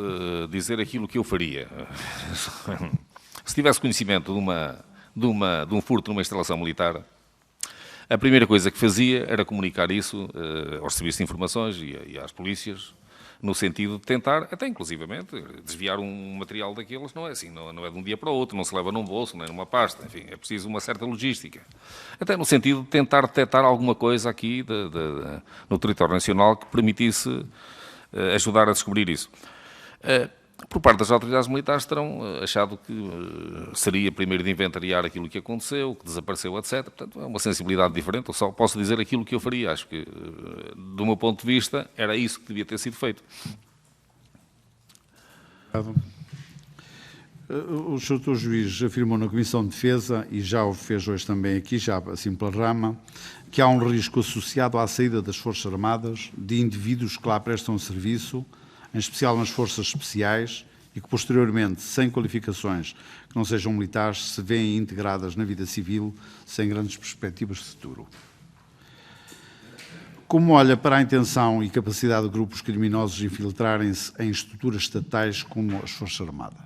dizer aquilo que eu faria. Se tivesse conhecimento de um furto numa instalação militar, a primeira coisa que fazia era comunicar isso aos serviços de informações e às polícias, no sentido de tentar, até inclusivamente, desviar um material daqueles. Não é assim, não é de um dia para o outro, não se leva num bolso, nem numa pasta, enfim, é preciso uma certa logística. Até no sentido de tentar detectar alguma coisa aqui no território nacional que permitisse ajudar a descobrir isso. Por parte das autoridades militares terão achado que seria primeiro de inventariar aquilo que aconteceu, que desapareceu, etc. Portanto, é uma sensibilidade diferente. Eu só posso dizer aquilo que eu faria. Acho que, do meu ponto de vista, era isso que devia ter sido feito. O Sr. Juiz afirmou na Comissão de Defesa, e já o fez hoje também aqui, já assim pela rama, que há um risco associado à saída das Forças Armadas de indivíduos que lá prestam serviço, em especial nas forças especiais, e que posteriormente, sem qualificações que não sejam militares, se veem integradas na vida civil sem grandes perspectivas de futuro. Como olha para a intenção e capacidade de grupos criminosos infiltrarem-se em estruturas estatais como as Forças Armadas?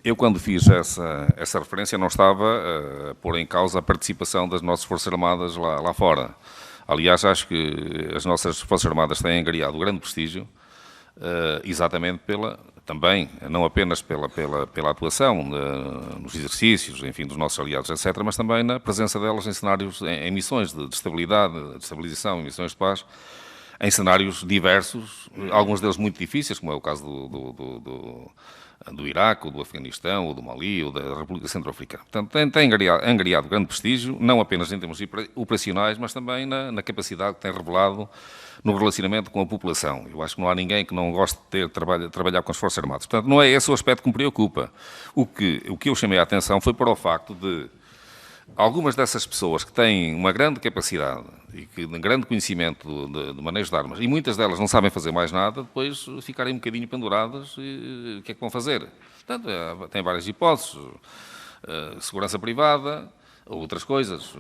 Eu, quando fiz essa referência, não estava a pôr em causa a participação das nossas Forças Armadas lá fora. Aliás, acho que as nossas Forças Armadas têm angariado grande prestígio, exatamente também, não apenas pela atuação nos exercícios, enfim, dos nossos aliados, etc., mas também na presença delas em cenários, em missões de estabilidade, de estabilização, em missões de paz, em cenários diversos, alguns deles muito difíceis, como é o caso do Iraque, ou do Afeganistão, ou do Mali, ou da República Centro-Africana. Portanto, tem angariado grande prestígio, não apenas em termos operacionais, mas também na capacidade que tem revelado no relacionamento com a população. Eu acho que não há ninguém que não goste de trabalhar com as Forças Armadas. Portanto, não é esse o aspecto que me preocupa. O que eu chamei a atenção foi para o facto de Algumas dessas pessoas que têm uma grande capacidade e que têm grande conhecimento de manejo de armas, e muitas delas não sabem fazer mais nada, depois ficarem um bocadinho penduradas, e o que é que vão fazer? Portanto, tem várias hipóteses. Segurança privada, ou outras coisas.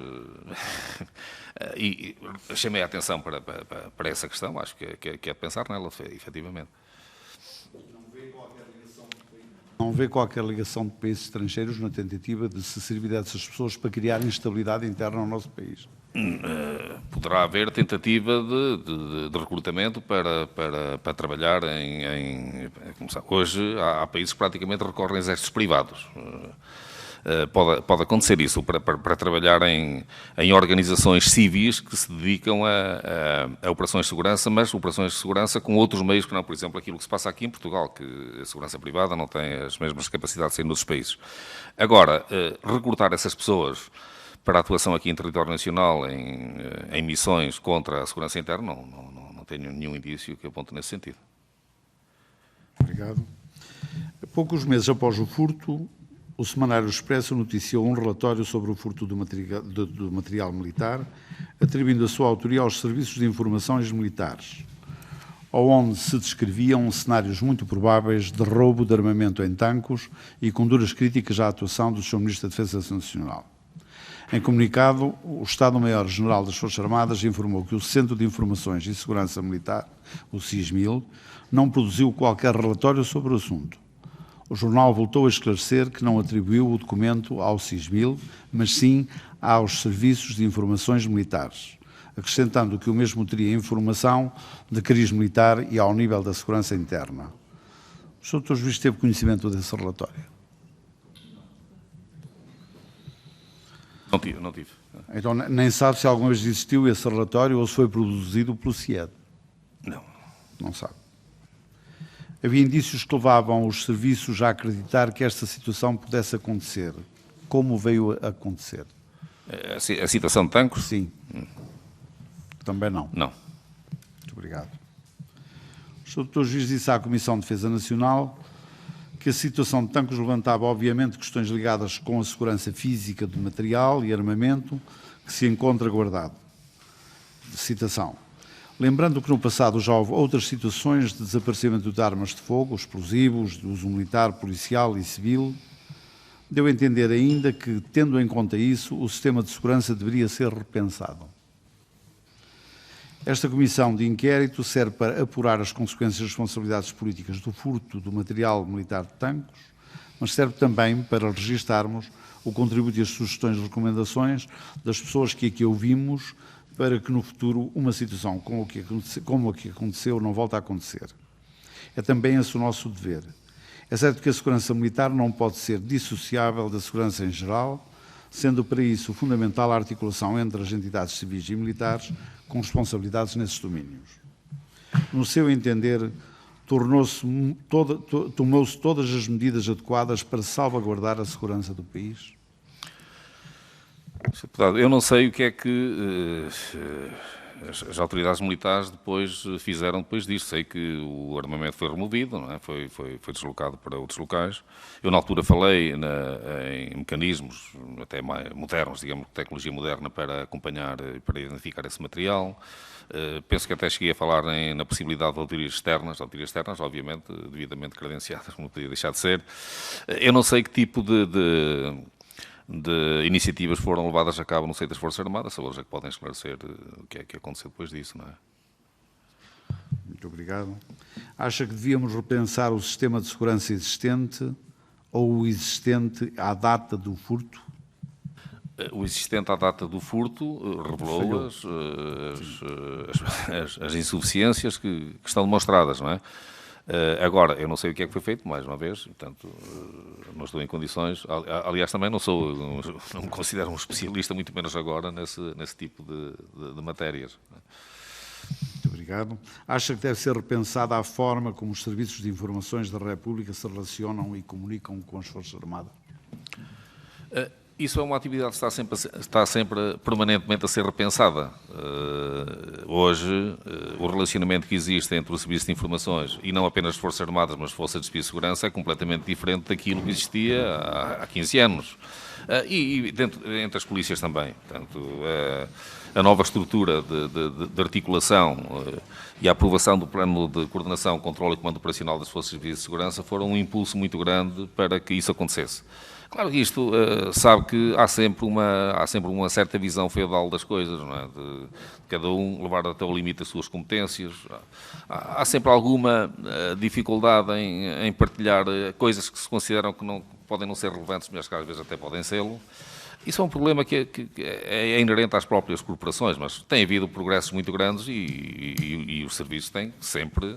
E chamei a atenção para essa questão, acho que é de pensar nela, efetivamente. Não vê qualquer ligação de países estrangeiros na tentativa de se servir dessas pessoas para criar instabilidade interna no nosso país? Poderá haver tentativa de recrutamento para trabalhar hoje há países que praticamente recorrem a exércitos privados. Pode acontecer isso, para trabalhar em organizações civis que se dedicam a operações de segurança, mas operações de segurança com outros meios que não, por exemplo, aquilo que se passa aqui em Portugal, que a segurança privada não tem as mesmas capacidades em outros países. Agora, recrutar essas pessoas para a atuação aqui em território nacional, em missões contra a segurança interna, não tenho nenhum indício que aponte nesse sentido. Obrigado. Poucos meses após o furto, o Semanário Expresso noticiou um relatório sobre o furto do material militar, atribuindo a sua autoria aos serviços de informações militares, onde se descreviam cenários muito prováveis de roubo de armamento em tanques e com duras críticas à atuação do Sr. Ministro da Defesa Nacional. Em comunicado, o Estado-Maior-General das Forças Armadas informou que o Centro de Informações e Segurança Militar, o CISMIL, não produziu qualquer relatório sobre o assunto. O jornal voltou a esclarecer que não atribuiu o documento ao CISMIL, mas sim aos Serviços de Informações Militares, acrescentando que o mesmo teria informação de cariz militar e ao nível da segurança interna. O Sr. Dr. Juiz teve conhecimento desse relatório? Não tive. Então nem sabe se alguma vez existiu esse relatório ou se foi produzido pelo CIED? Não. Não sabe. Havia indícios que levavam os serviços a acreditar que esta situação pudesse acontecer. Como veio a acontecer? A situação de tanques? Sim. Também não. Não. Muito obrigado. O Sr. Dr. Juiz disse à Comissão de Defesa Nacional que a situação de tanques levantava, obviamente, questões ligadas com a segurança física do material e armamento que se encontra guardado. Citação. Lembrando que no passado já houve outras situações de desaparecimento de armas de fogo, explosivos, de uso militar, policial e civil, deu a entender ainda que, tendo em conta isso, o sistema de segurança deveria ser repensado. Esta comissão de inquérito serve para apurar as consequências e responsabilidades políticas do furto do material militar de tanques, mas serve também para registarmos o contributo e as sugestões e recomendações das pessoas que aqui ouvimos, para que no futuro uma situação como a que aconteceu não volte a acontecer. É também esse o nosso dever. É certo que a segurança militar não pode ser dissociável da segurança em geral, sendo para isso fundamental a articulação entre as entidades civis e militares com responsabilidades nesses domínios. No seu entender, tomou-se todas as medidas adequadas para salvaguardar a segurança do país? Deputado, eu não sei o que é que as autoridades militares depois fizeram depois disto. Sei que o armamento foi removido, não é? Foi deslocado para outros locais. Eu, na altura, falei em mecanismos até mais modernos, digamos, tecnologia moderna para acompanhar, para identificar esse material. Penso que até cheguei a falar na possibilidade de auditorias externas, obviamente, devidamente credenciadas, como podia deixar de ser. Eu não sei que tipo de iniciativas foram levadas a cabo no seio das Forças Armadas, só eles é que podem esclarecer o que é que aconteceu depois disso, não é? Muito obrigado. Acha que devíamos repensar o sistema de segurança existente ou o existente à data do furto? O existente à data do furto revelou as insuficiências que estão demonstradas, não é? Agora, eu não sei o que é que foi feito, mais uma vez, portanto, não estou em condições, aliás, também não me considero um especialista, muito menos agora, nesse tipo de matérias. Muito obrigado. Acha que deve ser repensada a forma como os serviços de informações da República se relacionam e comunicam com as Forças Armadas? Isso é uma atividade que está sempre permanentemente a ser repensada. Hoje, o relacionamento que existe entre o Serviço de Informações e não apenas as Forças Armadas, mas as Forças de Defesa e Segurança é completamente diferente daquilo que existia há 15 anos. E entre as polícias também. Portanto, a nova estrutura de articulação e a aprovação do Plano de Coordenação, Controlo e Comando Operacional das Forças de Segurança foram um impulso muito grande para que isso acontecesse. Claro que isto sabe que há sempre uma certa visão feudal das coisas, não é? De cada um levar até o limite as suas competências. Há sempre alguma dificuldade em partilhar coisas que se consideram que não podem não ser relevantes, mas que às vezes até podem ser-lo. Isso é um problema que é inerente às próprias corporações, mas tem havido progressos muito grandes e os serviços têm sempre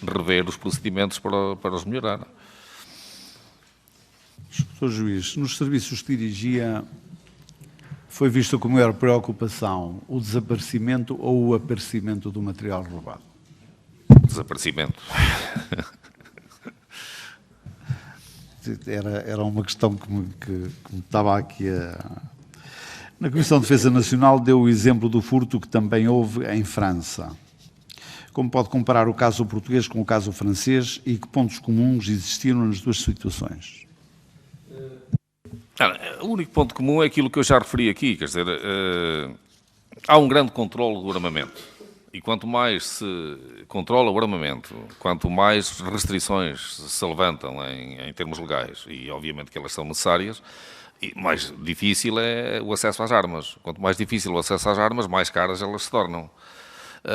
rever os procedimentos para os melhorar. Sr. Juiz, nos serviços que dirigia, foi visto como maior preocupação o desaparecimento ou o aparecimento do material roubado? Desaparecimento. Era uma questão que me estava aqui a... Na Comissão de Defesa Nacional deu o exemplo do furto que também houve em França. Como pode comparar o caso português com o caso francês e que pontos comuns existiram nas duas situações? O único ponto comum é aquilo que eu já referi aqui, quer dizer, há um grande controle do armamento. E quanto mais se controla o armamento, quanto mais restrições se levantam em termos legais, e obviamente que elas são necessárias, mais difícil é o acesso às armas. Quanto mais difícil o acesso às armas, mais caras elas se tornam.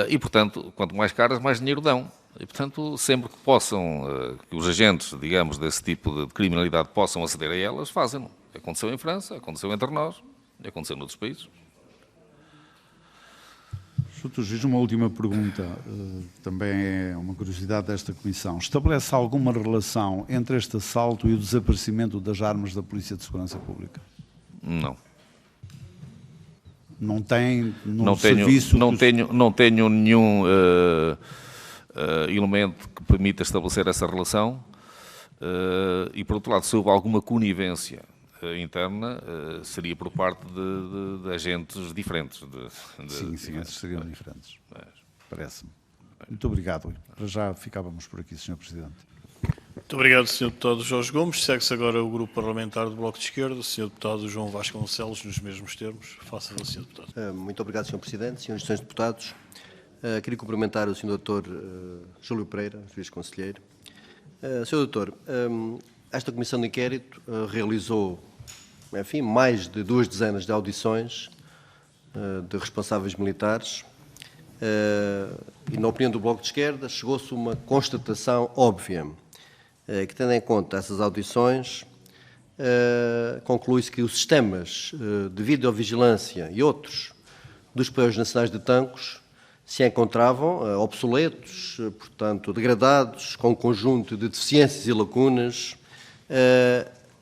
E, portanto, quanto mais caras, mais dinheiro dão. E, portanto, sempre que possam, que os agentes, digamos, desse tipo de criminalidade possam aceder a elas, fazem-no. Aconteceu em França, aconteceu entre nós, e aconteceu noutros países. Sr. Juiz, uma última pergunta, também é uma curiosidade desta Comissão. Estabelece alguma relação entre este assalto e o desaparecimento das armas da Polícia de Segurança Pública? Não. Não tem serviço... Não tenho nenhum elemento que permita estabelecer essa relação e, por outro lado, se houve alguma conivência interna, seria por parte de agentes diferentes. Sim, esses seriam diferentes. Parece-me. Muito obrigado. Para já ficávamos por aqui, Sr. Presidente. Muito obrigado, Sr. Deputado Jorge Gomes. Segue-se agora o Grupo Parlamentar do Bloco de Esquerda. Sr. Deputado João Vasconcelos, nos mesmos termos. Faça-o, Sr. Deputado. Muito obrigado, Sr. Presidente. Senhores e Srs. Deputados, queria cumprimentar o Sr. Dr. Júlio Pereira, Juiz Conselheiro. Sr. Doutor, esta Comissão de Inquérito realizou, enfim, mais de 2 dezenas de audições de responsáveis militares e, na opinião do Bloco de Esquerda, chegou-se a uma constatação óbvia, que, tendo em conta essas audições, conclui-se que os sistemas de videovigilância e outros dos Poeiros Nacionais de Tancos se encontravam obsoletos, portanto, degradados, com um conjunto de deficiências e lacunas,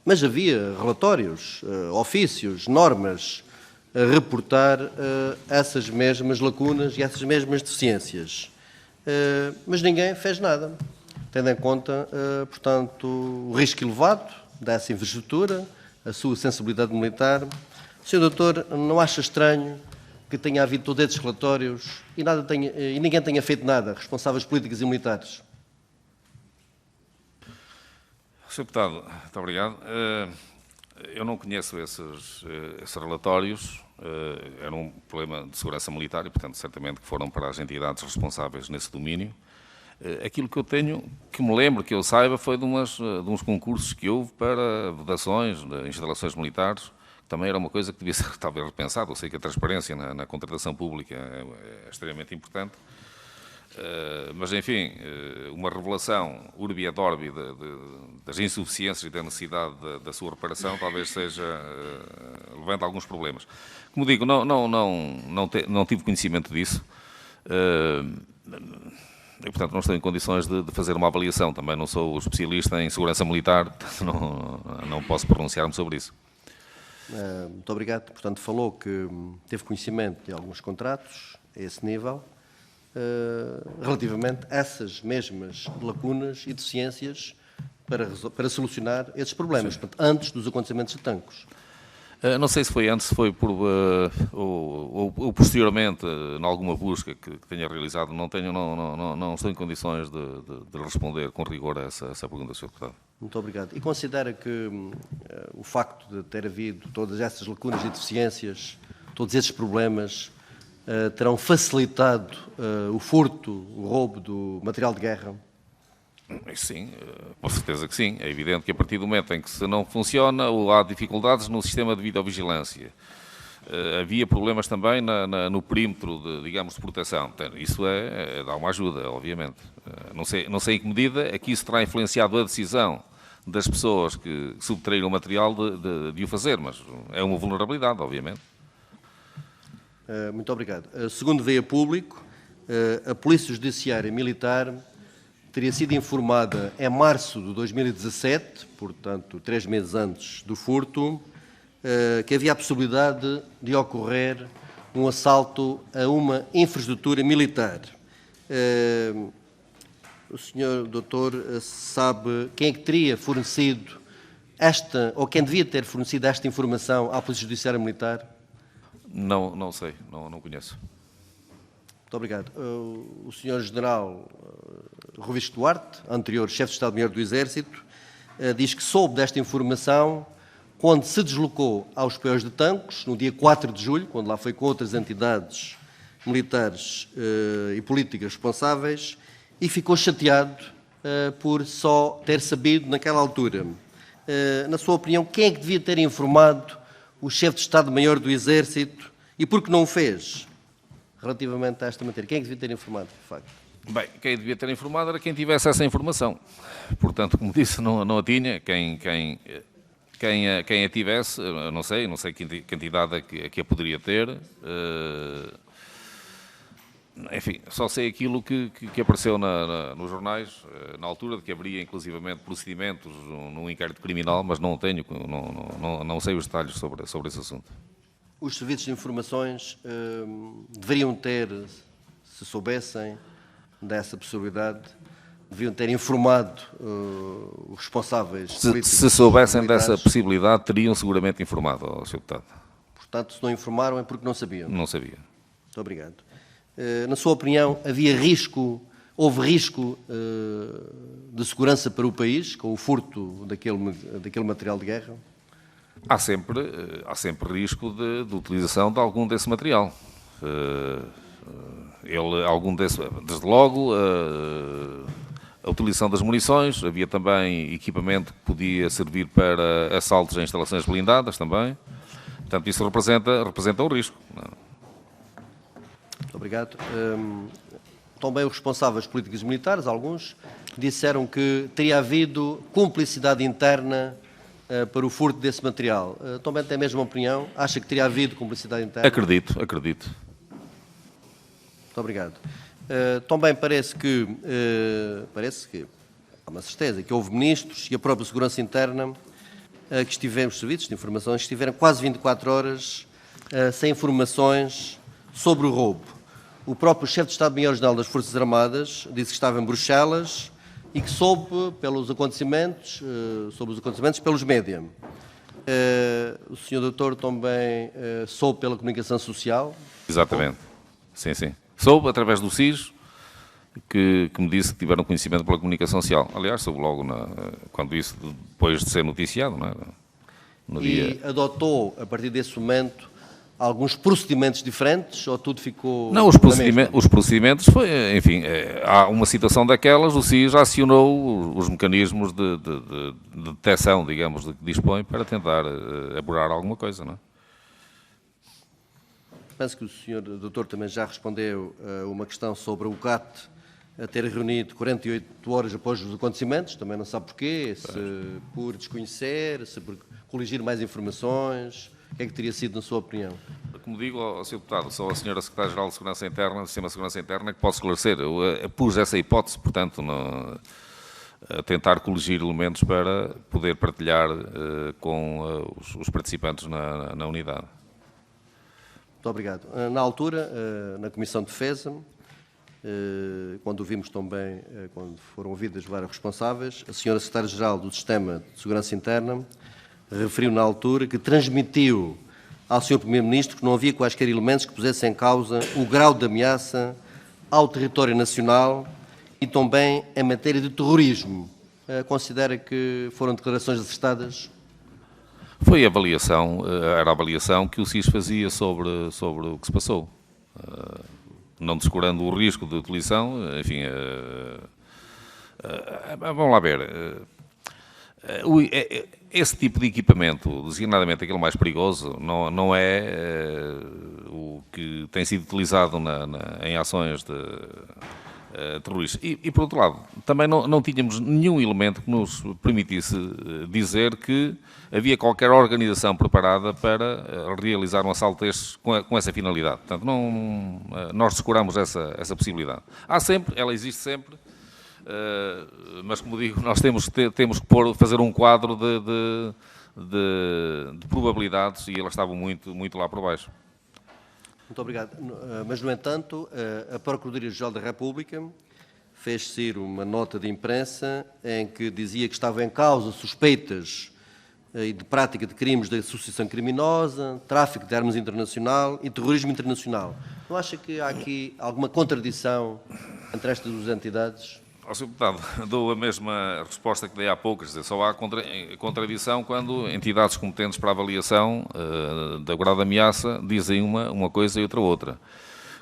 mas havia relatórios, ofícios, normas a reportar essas mesmas lacunas e essas mesmas deficiências. Mas ninguém fez nada, tendo em conta, portanto, o risco elevado dessa infraestrutura, a sua sensibilidade militar. Sr. Doutor, não acha estranho que tenha havido todos esses relatórios e ninguém tenha feito nada, responsáveis políticos e militares? Sr. Deputado, muito obrigado. Eu não conheço esses relatórios. Era um problema de segurança militar e, portanto, certamente que foram para as entidades responsáveis nesse domínio. Aquilo que eu tenho, que me lembro, que eu saiba, foi de uns concursos que houve para vedações de instalações militares. Também era uma coisa que devia ser talvez repensada. Eu sei que a transparência na contratação pública é extremamente importante. Mas, enfim, uma revelação urbi et orbi das insuficiências e da necessidade da sua reparação talvez levante alguns problemas. Como digo, não tive conhecimento disso e, portanto, não estou em condições de fazer uma avaliação. Também não sou especialista em segurança militar, portanto, não posso pronunciar-me sobre isso. Muito obrigado. Portanto, falou que teve conhecimento de alguns contratos a esse nível, relativamente a essas mesmas lacunas e deficiências para solucionar esses problemas, portanto, antes dos acontecimentos de Tancos. Não sei se foi antes, se foi por, ou posteriormente, em alguma busca que tenha realizado, não estou em condições de responder com rigor a essa pergunta, Sr. Deputado. Muito obrigado. E considera que o facto de ter havido todas essas lacunas e deficiências, todos esses problemas, terão facilitado o furto, o roubo do material de guerra? Sim, com certeza que sim. É evidente que a partir do momento em que se não funciona ou há dificuldades no sistema de videovigilância, havia problemas também no perímetro, digamos, de proteção. Isso dá uma ajuda, obviamente. Não sei em que medida aqui isso terá influenciado a decisão das pessoas que subtraíram o material de o fazer, mas é uma vulnerabilidade, obviamente. Muito obrigado. Segundo veio a público, a Polícia Judiciária Militar teria sido informada em março de 2017, portanto 3 meses antes do furto, que havia a possibilidade de ocorrer um assalto a uma infraestrutura militar. O senhor doutor sabe quem é que teria fornecido esta, ou quem devia ter fornecido esta informação à Polícia Judiciária Militar? Não sei, não conheço. Muito obrigado. O senhor general Rui Visco Duarte, anterior chefe de Estado-Maior do Exército, diz que soube desta informação quando se deslocou aos Peões de Tancos, no dia 4 de julho, quando lá foi com outras entidades militares e políticas responsáveis, e ficou chateado por só ter sabido naquela altura. Na sua opinião, quem é que devia ter informado o chefe de Estado-Maior do Exército e por que não o fez relativamente a esta matéria? Quem é que devia ter informado, de facto? Bem, quem devia ter informado era quem tivesse essa informação. Portanto, como disse, não a tinha. Quem a tivesse, não sei que entidade é que a poderia ter. Enfim, só sei aquilo que apareceu nos jornais, na altura, de que haveria inclusivamente procedimentos num inquérito criminal, mas não sei os detalhes sobre esse assunto. Os serviços de informações deveriam ter, se soubessem dessa possibilidade, deviam ter informado os responsáveis políticos. Se soubessem militares. dessa possibilidade, teriam seguramente informado ao Sr. Deputado. Portanto, se não informaram é porque não sabiam. Não sabia. Muito obrigado. Na sua opinião, houve risco de segurança para o país com o furto daquele material de guerra? Há sempre risco de utilização de algum desse material. Desde logo, a utilização das munições, havia também equipamento que podia servir para assaltos em instalações blindadas também. Portanto, isso representa um risco. Muito obrigado. Também os responsáveis políticos e militares, alguns, disseram que teria havido cumplicidade interna para o furto desse material. Também tem a mesma opinião? Acha que teria havido cumplicidade interna? Acredito. Muito obrigado. Também parece que há uma certeza que houve ministros e a própria Segurança Interna que estiveram, os serviços de informações, que estiveram quase 24 horas sem informações sobre o roubo. O próprio chefe de Estado-Maior-General das Forças Armadas disse que estava em Bruxelas e que soube pelos acontecimentos, pelos média. O senhor doutor também soube pela comunicação social? Exatamente. Sim. Soube através do SIS, que me disse que tiveram conhecimento pela comunicação social. Aliás, soube logo quando isso, depois de ser noticiado, não é? No dia. E adotou, a partir desse momento, alguns procedimentos diferentes ou tudo ficou... Não, os procedimentos foi, enfim, há uma situação daquelas, o SIS acionou os mecanismos de detecção, digamos, de que dispõe para tentar apurar alguma coisa, não é? Penso que o senhor doutor também já respondeu a uma questão sobre o CAT a ter reunido 48 horas após os acontecimentos, também não sabe porquê, se por desconhecer, se por coligir mais informações, o que é que teria sido, na sua opinião? Como digo ao Sr. Deputado, sou a Sra. Secretária-Geral de Segurança Interna, do Sistema de Segurança Interna, que posso esclarecer. Eu pus essa hipótese, portanto, a tentar coligir elementos para poder partilhar com os participantes na unidade. Muito obrigado. Na altura, na Comissão de Defesa, quando ouvimos também, quando foram ouvidas vários responsáveis, a Sra. Secretária-Geral do Sistema de Segurança Interna referiu na altura que transmitiu ao Sr. Primeiro-Ministro que não havia quaisquer elementos que pusessem em causa o grau de ameaça ao território nacional e também em matéria de terrorismo. Considera que foram declarações acertadas? Foi a avaliação, era a avaliação que o SIS fazia sobre o que se passou. Não descurando o risco de utilização, enfim, vamos lá ver. Esse tipo de equipamento, designadamente aquele mais perigoso, não é o que tem sido utilizado em ações terroristas. E, por outro lado, também não tínhamos nenhum elemento que nos permitisse dizer que havia qualquer organização preparada para realizar um assalto destes com essa finalidade. Portanto, nós descuramos essa possibilidade. Ela existe sempre, mas, como digo, nós temos que fazer um quadro de probabilidades e elas estavam muito lá por baixo. Muito obrigado. Mas, no entanto, a Procuradoria-Geral da República fez sair uma nota de imprensa em que dizia que estavam em causa suspeitas de prática de crimes de associação criminosa, tráfico de armas internacional e terrorismo internacional. Não acha que há aqui alguma contradição entre estas duas entidades? Sr. Deputado, dou a mesma resposta que dei há pouco, quer dizer, só há contradição quando entidades competentes para a avaliação da grau de ameaça dizem uma coisa e outra.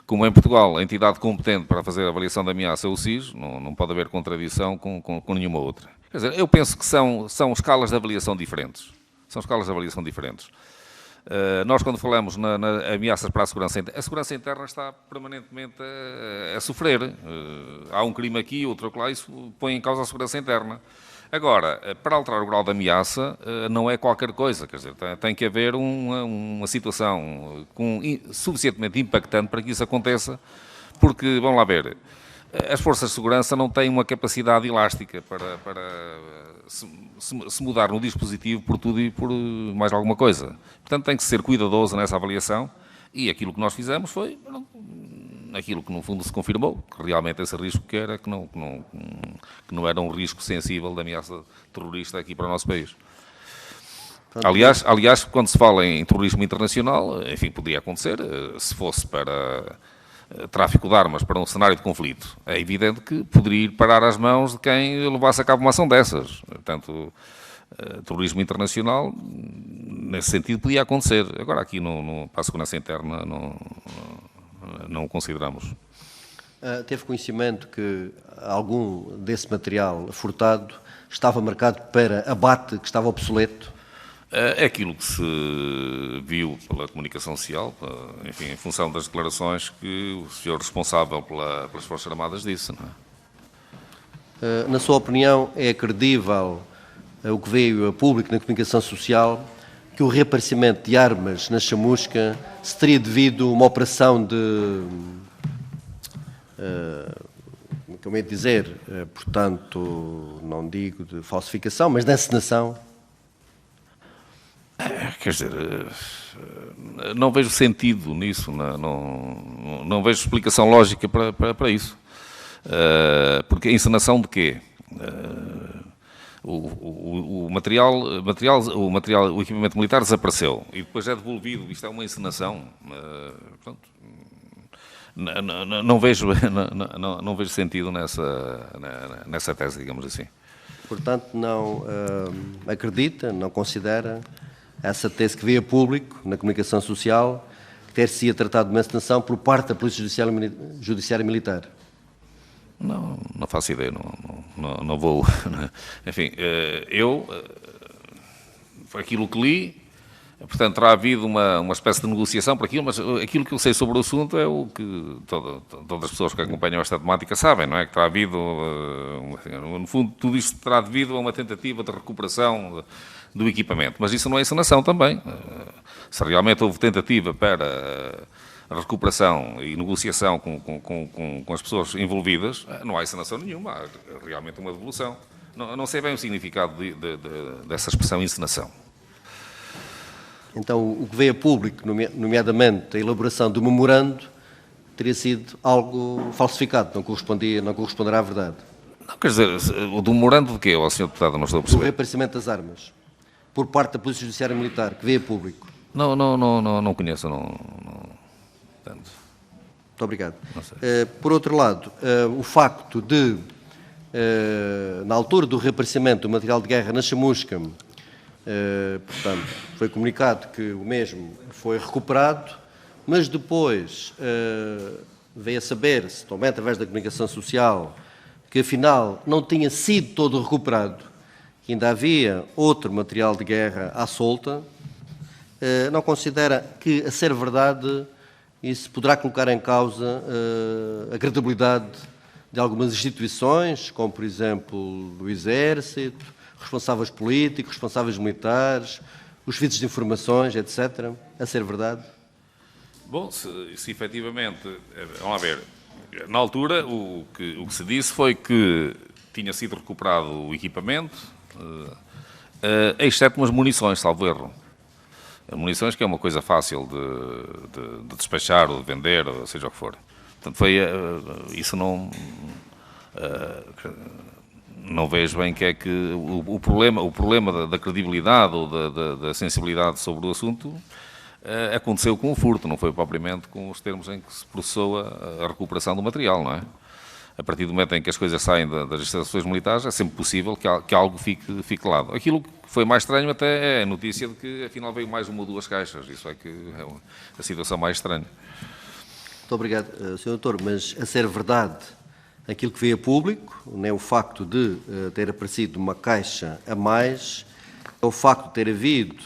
Como em Portugal, a entidade competente para fazer a avaliação da ameaça é o SIS, não pode haver contradição com nenhuma outra. Quer dizer, eu penso que são escalas de avaliação diferentes. São escalas de avaliação diferentes. Nós, quando falamos na ameaças para a segurança interna está permanentemente a sofrer. Há um crime aqui, outro lá, isso põe em causa a segurança interna. Agora, para alterar o grau de ameaça, não é qualquer coisa, quer dizer, tem que haver uma situação suficientemente impactante para que isso aconteça, porque, vamos lá ver, as forças de segurança não têm uma capacidade elástica para se mudar no dispositivo por tudo e por mais alguma coisa. Portanto, tem que ser cuidadoso nessa avaliação e aquilo que nós fizemos foi aquilo que, no fundo, se confirmou, que realmente esse risco que não era um risco sensível de ameaça terrorista aqui para o nosso país. Aliás, quando se fala em terrorismo internacional, enfim, poderia acontecer, se fosse para tráfico de armas para um cenário de conflito. É evidente que poderia ir parar às mãos de quem levasse a cabo uma ação dessas. Portanto, terrorismo internacional, nesse sentido, podia acontecer. Agora, aqui para a segurança interna, não o consideramos. Teve conhecimento que algum desse material furtado estava marcado para abate, que estava obsoleto? É aquilo que se viu pela comunicação social, enfim, em função das declarações que o senhor responsável pelas Forças Armadas disse, não é? Na sua opinião, é credível o que veio a público na comunicação social que o reaparecimento de armas na chamusca se teria devido a uma operação de, como é de dizer, portanto, não digo de falsificação, mas de encenação? Quer dizer, não vejo sentido nisso, não vejo explicação lógica para isso. Porque a encenação de quê? O equipamento militar desapareceu e depois é devolvido. Isto é uma encenação. Portanto, não vejo sentido nessa tese, digamos assim. Portanto, não acredita, não considera essa tese que veio a público na comunicação social que ter-se-ia tratado de uma encenação por parte da Polícia Judiciária Militar? Não faço ideia, não vou. Enfim, aquilo que li, portanto, terá havido uma espécie de negociação por aquilo, mas aquilo que eu sei sobre o assunto é o que todas as pessoas que acompanham esta temática sabem, não é? Que terá havido, no fundo, tudo isto terá devido a uma tentativa de recuperação do equipamento, mas isso não é encenação também. Se realmente houve tentativa para a recuperação e negociação com as pessoas envolvidas, não há encenação nenhuma, há realmente uma devolução. Não sei bem o significado dessa expressão encenação. Então, o que veio a público, nomeadamente a elaboração do memorando, teria sido algo falsificado, não corresponderá à verdade. Não, quer dizer, o do memorando de quê, Sr. Deputado? Não estou a perceber. O reaparecimento das armas. por parte da Polícia Judiciária Militar, que veio a público? Não conheço, tanto. Muito obrigado. Não sei. Por outro lado, o facto de, na altura do reaparecimento do material de guerra na Chamusca, portanto, foi comunicado que o mesmo foi recuperado, mas depois veio a saber-se, também através da comunicação social, que afinal não tinha sido todo recuperado, que ainda havia outro material de guerra à solta. Não considera que, a ser verdade, isso poderá colocar em causa a credibilidade de algumas instituições, como, por exemplo, do Exército, responsáveis políticos, responsáveis militares, os serviços de informações, etc., a ser verdade? Bom, se efetivamente, vamos lá ver, na altura o que se disse foi que tinha sido recuperado o equipamento, exceto umas munições, salvo erro. Munições que é uma coisa fácil de despachar ou de vender, ou seja o que for. Portanto, isso não vejo bem que é que o problema da credibilidade ou da sensibilidade sobre o assunto aconteceu com o furto, não foi propriamente com os termos em que se processou a recuperação do material, não é? A partir do momento em que as coisas saem das instalações militares, é sempre possível que algo fique de lado. Aquilo que foi mais estranho até é a notícia de que afinal veio mais uma ou duas caixas. Isso é que é a situação mais estranha. Muito obrigado, Sr. Doutor, mas a ser verdade aquilo que veio a público, nem o facto de ter aparecido uma caixa a mais, é o facto de ter havido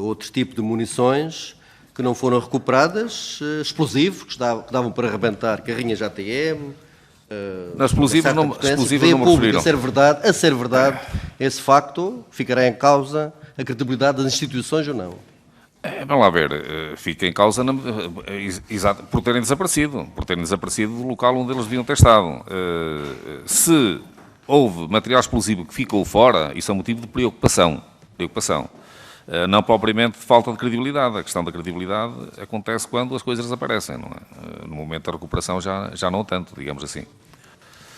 outro tipo de munições que não foram recuperadas, explosivos, que davam para arrebentar carrinhas ATM. Explosivos não me referiram. A ser verdade, esse facto ficará em causa a credibilidade das instituições ou não? Vamos lá ver, fica em causa por terem desaparecido do local onde eles deviam ter estado. Se houve material explosivo que ficou fora, isso é um motivo de preocupação. Não propriamente de falta de credibilidade. A questão da credibilidade acontece quando as coisas desaparecem, não é? No momento da recuperação já não tanto, digamos assim.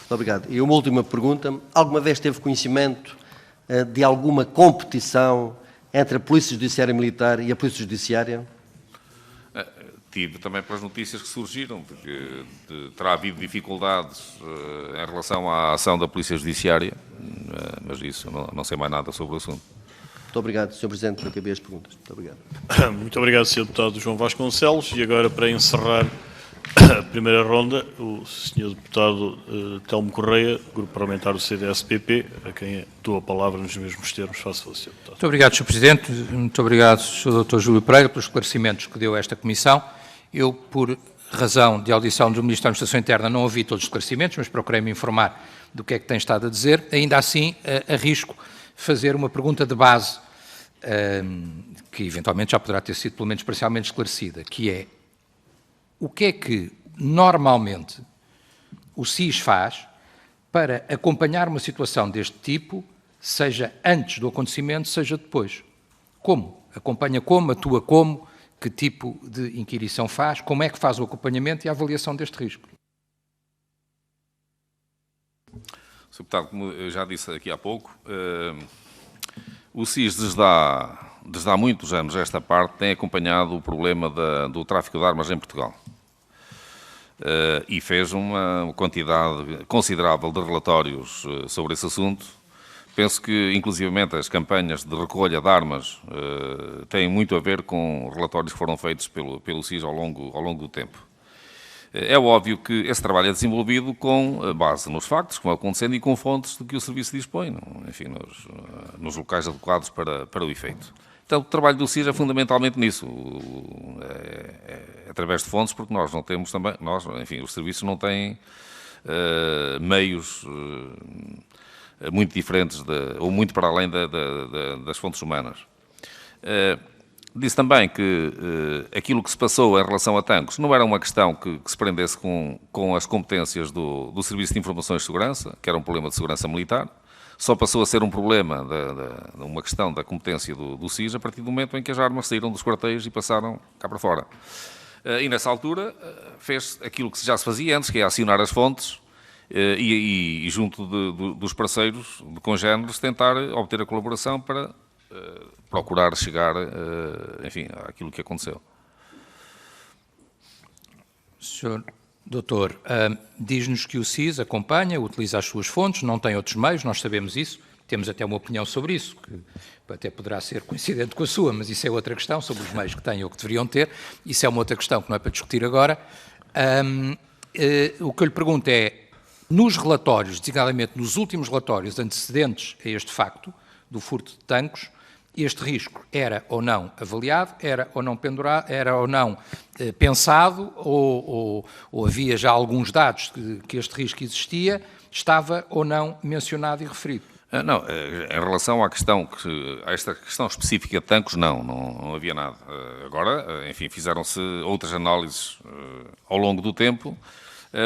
Muito obrigado. E uma última pergunta. Alguma vez teve conhecimento de alguma competição entre a Polícia Judiciária Militar e a Polícia Judiciária? Tive também pelas notícias que surgiram, porque terá havido dificuldades em relação à ação da Polícia Judiciária, mas isso, não sei mais nada sobre o assunto. Muito obrigado, Sr. Presidente, acabei as perguntas. Muito obrigado. Muito obrigado, Sr. Deputado João Vasconcelos. E agora, para encerrar a primeira ronda, o Sr. Deputado Telmo Correia, Grupo Parlamentar do CDS-PP, a quem dou a palavra nos mesmos termos. Faça favor, Sr. Deputado. Muito obrigado, Sr. Presidente. Muito obrigado, Sr. Dr. Júlio Pereira, pelos esclarecimentos que deu a esta Comissão. Eu, por razão de audição do Ministro da Administração Interna, não ouvi todos os esclarecimentos, mas procurei-me informar do que é que tem estado a dizer. Ainda assim, arrisco fazer uma pergunta de base, que eventualmente já poderá ter sido pelo menos parcialmente esclarecida, que é: o que é que normalmente o SIS faz para acompanhar uma situação deste tipo, seja antes do acontecimento, seja depois? Como? Acompanha como? Atua como? Que tipo de inquirição faz? Como é que faz o acompanhamento e a avaliação deste risco? Sr. Deputado, como eu já disse aqui há pouco, o SIS, desde há muitos anos, esta parte, tem acompanhado o problema do tráfico de armas em Portugal. E fez uma quantidade considerável de relatórios sobre esse assunto. Penso que, inclusivamente, as campanhas de recolha de armas têm muito a ver com relatórios que foram feitos pelo SIS ao longo do tempo. É óbvio que esse trabalho é desenvolvido com base nos factos, como é acontecendo, e com fontes de que o Serviço dispõe, enfim, nos locais adequados para o efeito. Então, o trabalho do SIS é fundamentalmente nisso, através de fontes, porque nós não temos também, enfim, os serviços não têm meios muito diferentes, ou muito para além das fontes humanas. Disse também que aquilo que se passou em relação a Tancos não era uma questão que se prendesse com as competências do Serviço de Informações de Segurança, que era um problema de segurança militar, só passou a ser um problema, uma questão da competência do SIS a partir do momento em que as armas saíram dos quartéis e passaram cá para fora. E nessa altura fez aquilo que já se fazia antes, que é acionar as fontes e junto dos parceiros, de congéneres, tentar obter a colaboração para procurar chegar, enfim, àquilo que aconteceu. Senhor Doutor, diz-nos que o SIS acompanha, utiliza as suas fontes, não tem outros meios, nós sabemos isso, temos até uma opinião sobre isso, que até poderá ser coincidente com a sua, mas isso é outra questão, sobre os meios que têm ou que deveriam ter, isso é uma outra questão que não é para discutir agora. O que eu lhe pergunto é, nos relatórios, designadamente nos últimos relatórios antecedentes a este facto, do furto de tanques, este risco era ou não avaliado, era ou não pendurado, era ou não pensado, ou havia já alguns dados que este risco existia, estava ou não mencionado e referido? Não, em relação à questão, a esta questão específica de tanques, não havia nada. Agora, enfim, fizeram-se outras análises ao longo do tempo,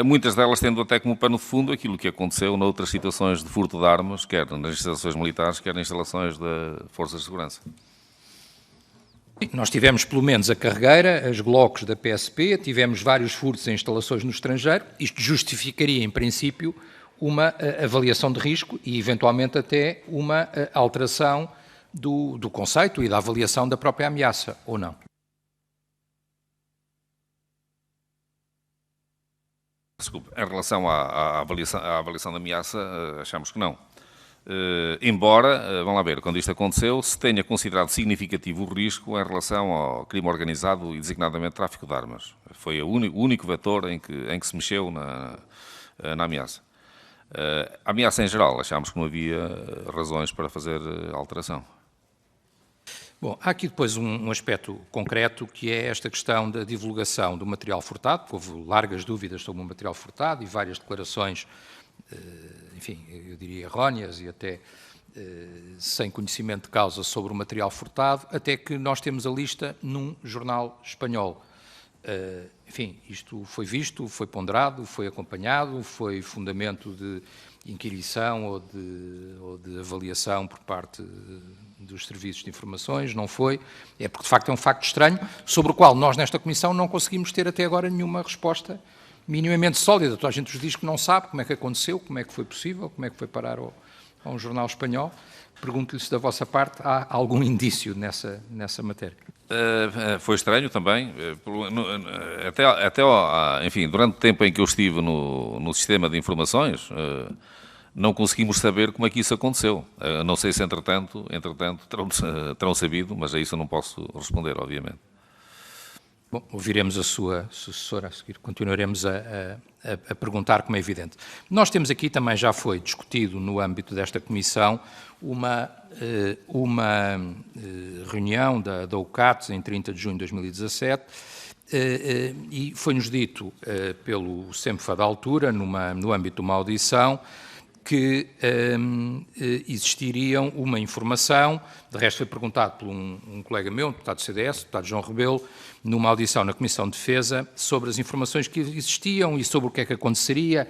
muitas delas tendo até como pano de fundo aquilo que aconteceu noutras situações de furto de armas, quer nas instalações militares, quer nas instalações das Forças de Segurança. Nós tivemos pelo menos a carregueira, as Glocks da PSP, tivemos vários furtos em instalações no estrangeiro, isto justificaria, em princípio, uma avaliação de risco e, eventualmente, até uma alteração do conceito e da avaliação da própria ameaça, ou não? Desculpe, em relação à avaliação da ameaça, achamos que não. Embora, vamos lá ver, quando isto aconteceu, se tenha considerado significativo o risco em relação ao crime organizado e designadamente tráfico de armas. Foi o único vetor em que se mexeu na ameaça. A ameaça em geral, achámos que não havia razões para fazer alteração. Bom, há aqui depois um aspecto concreto, que é esta questão da divulgação do material furtado, porque houve largas dúvidas sobre o material furtado e várias declarações, enfim, eu diria erróneas e até sem conhecimento de causa sobre o material furtado, até que nós temos a lista num jornal espanhol. Enfim, isto foi visto, foi ponderado, foi acompanhado, foi fundamento de inquirição ou de avaliação por parte dos serviços de informações, não foi. É porque, de facto, é um facto estranho, sobre o qual nós, nesta Comissão, não conseguimos ter até agora nenhuma resposta minimamente sólida. Toda a gente nos diz que não sabe como é que aconteceu, como é que foi possível, como é que foi parar a um jornal espanhol. Pergunto-lhe se da vossa parte há algum indício nessa matéria. Foi estranho também, enfim, durante o tempo em que eu estive no sistema de informações, não conseguimos saber como é que isso aconteceu. Não sei se, entretanto terão sabido, mas a isso eu não posso responder, obviamente. Bom, ouviremos a sua sucessora a seguir, continuaremos a perguntar, como é evidente. Nós temos aqui, também já foi discutido no âmbito desta Comissão, uma reunião da UCAT em 30 de junho de 2017, e foi-nos dito pelo SEMFA da altura, no âmbito de uma audição, que existiria uma informação, de resto foi perguntado por um colega meu, um deputado do CDS, o deputado João Rebelo, numa audição na Comissão de Defesa, sobre as informações que existiam e sobre o que é que aconteceria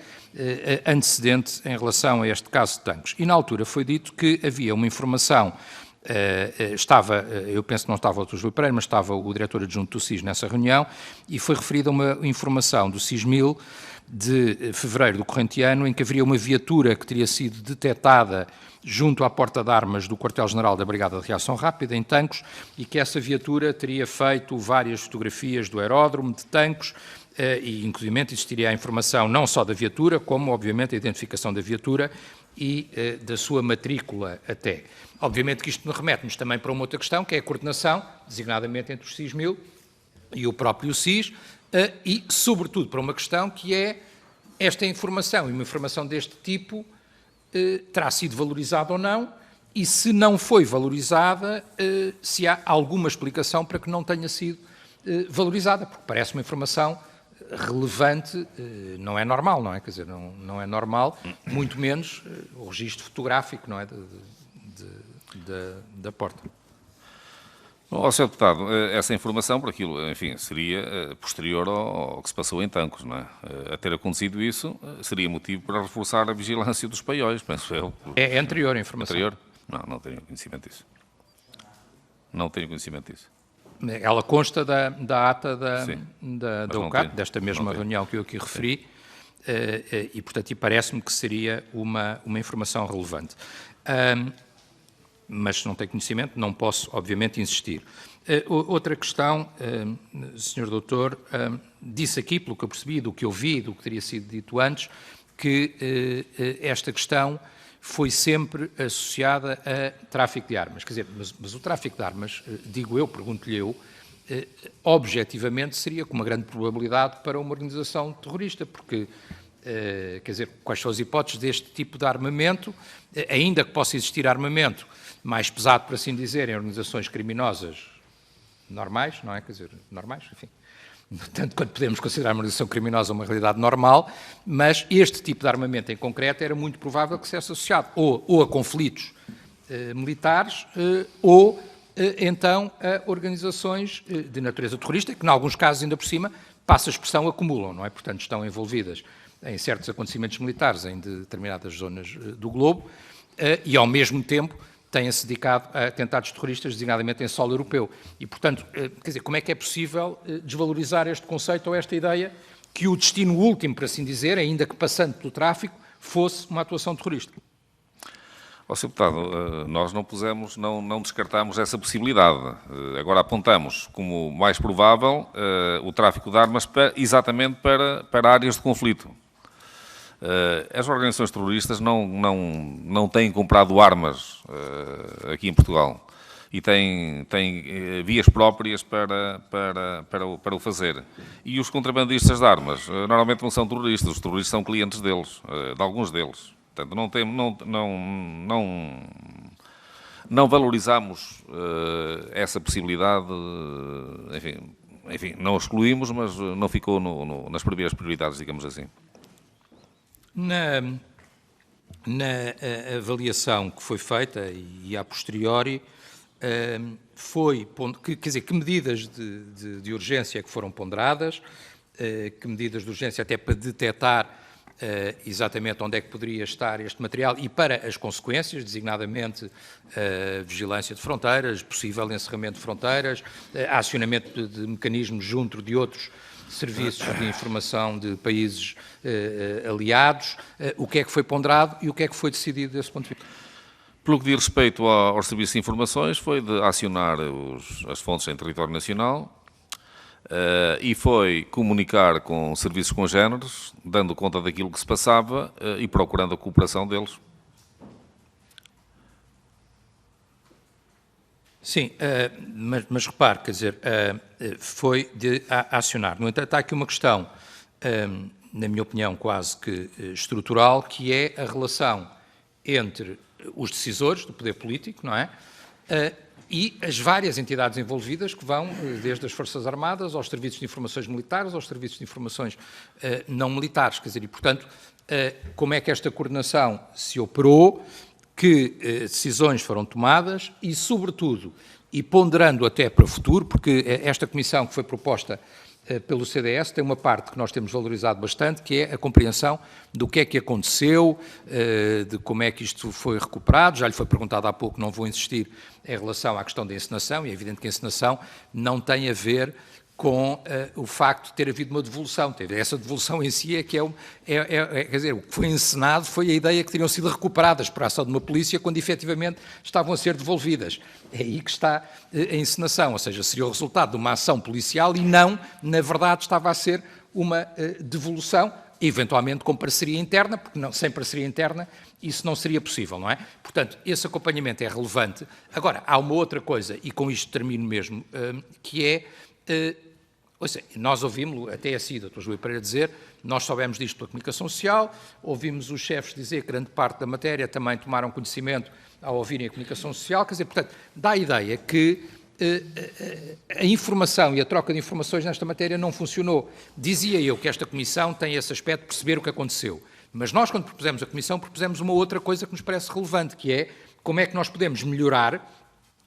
antecedente em relação a este caso de tanques. E na altura foi dito que havia uma informação, eu penso que não estava o Dr. Júlio Pereira, mas estava o diretor adjunto do SIS nessa reunião, e foi referida uma informação do SIS-1000 de fevereiro do corrente ano, em que haveria uma viatura que teria sido detectada junto à porta de armas do quartel-general da Brigada de Reação Rápida, em Tancos, e que essa viatura teria feito várias fotografias do aeródromo de Tancos, e inclusive existiria a informação não só da viatura, como obviamente a identificação da viatura e da sua matrícula até. Obviamente que isto remete-nos também para uma outra questão, que é a coordenação, designadamente entre o SIS-1000 e o próprio SIS, e, sobretudo, para uma questão que é esta informação, e uma informação deste tipo terá sido valorizada ou não, e se não foi valorizada, se há alguma explicação para que não tenha sido valorizada, porque parece uma informação relevante, não é normal, não é? Quer dizer, não é normal, muito menos o registro fotográfico, não é, da porta. Ó, Sr. Deputado, essa informação, por aquilo, enfim, seria posterior ao que se passou em Tancos, não é? A ter acontecido isso, seria motivo para reforçar a vigilância dos paióis, penso eu. É anterior a informação. Anterior? Não tenho conhecimento disso. Não tenho conhecimento disso. Ela consta da ata da UCAT, desta mesma reunião que eu aqui referi, e, portanto, parece-me que seria uma informação relevante. mas se não tenho conhecimento, não posso, obviamente, insistir. Outra questão, Sr. Doutor, disse aqui, pelo que eu percebi, do que eu vi, do que teria sido dito antes, que esta questão foi sempre associada a tráfico de armas. Quer dizer, mas o tráfico de armas, digo eu, pergunto-lhe eu, objetivamente seria com uma grande probabilidade para uma organização terrorista, porque, quer dizer, quais são as hipóteses deste tipo de armamento, ainda que possa existir armamento mais pesado, por assim dizer, em organizações criminosas normais, não é? Quer dizer, normais, enfim, tanto quanto podemos considerar uma organização criminosa uma realidade normal, mas este tipo de armamento em concreto era muito provável que fosse associado ou a conflitos militares ou então a organizações de natureza terrorista, que, em alguns casos, ainda por cima, passa a expressão, acumulam, não é? Portanto, estão envolvidas em certos acontecimentos militares em determinadas zonas do globo e, ao mesmo tempo, têm-se dedicado a atentados terroristas, designadamente em solo europeu. E, portanto, quer dizer, como é que é possível desvalorizar este conceito ou esta ideia que o destino último, por assim dizer, ainda que passando pelo tráfico, fosse uma atuação terrorista? Ó, Sr. Deputado, nós não descartamos essa possibilidade. Agora apontamos como mais provável o tráfico de armas exatamente para áreas de conflito. As organizações terroristas não têm comprado armas aqui em Portugal e têm vias próprias para o fazer. E os contrabandistas de armas normalmente não são terroristas, os terroristas são clientes deles, de alguns deles. Portanto, não valorizamos essa possibilidade, enfim, não excluímos, mas não ficou nas primeiras prioridades, digamos assim. Na avaliação que foi feita e a posteriori, quer dizer, que medidas de urgência que foram ponderadas, que medidas de urgência até para detectar exatamente onde é que poderia estar este material e para as consequências, designadamente vigilância de fronteiras, possível encerramento de fronteiras, acionamento de mecanismos junto de outros serviços de informação de países aliados, o que é que foi ponderado e o que é que foi decidido desse ponto de vista? Pelo que diz respeito aos serviços de informações, foi de acionar as fontes em território nacional e foi comunicar com serviços congêneres, dando conta daquilo que se passava e procurando a cooperação deles. Sim, mas repare, quer dizer, foi de acionar. No entanto, há aqui uma questão, na minha opinião, quase que estrutural, que é a relação entre os decisores do poder político, não é? E as várias entidades envolvidas que vão desde as Forças Armadas aos serviços de informações militares, aos serviços de informações não militares, quer dizer, e portanto, como é que esta coordenação se operou, que decisões foram tomadas e, sobretudo, e ponderando até para o futuro, porque esta comissão que foi proposta pelo CDS tem uma parte que nós temos valorizado bastante, que é a compreensão do que é que aconteceu, de como é que isto foi recuperado. Já lhe foi perguntado há pouco, não vou insistir em relação à questão da encenação, e é evidente que a encenação não tem a ver com o facto de ter havido uma devolução. Essa devolução em si é que quer dizer, o que foi encenado foi a ideia que teriam sido recuperadas por ação de uma polícia quando efetivamente estavam a ser devolvidas. É aí que está a encenação, ou seja, seria o resultado de uma ação policial e não, na verdade, estava a ser uma devolução, eventualmente com parceria interna, porque não, sem parceria interna isso não seria possível, não é? Portanto, esse acompanhamento é relevante. Agora, há uma outra coisa, e com isto termino mesmo, que é... nós ouvimos, até assim, Dr. Júlio Pereira dizer, nós soubemos disto pela comunicação social, ouvimos os chefes dizer que grande parte da matéria também tomaram conhecimento ao ouvirem a comunicação social, quer dizer, portanto, dá a ideia que a informação e a troca de informações nesta matéria não funcionou. Dizia eu que esta comissão tem esse aspecto de perceber o que aconteceu, mas nós, quando propusemos a comissão, propusemos uma outra coisa que nos parece relevante, que é como é que nós podemos melhorar,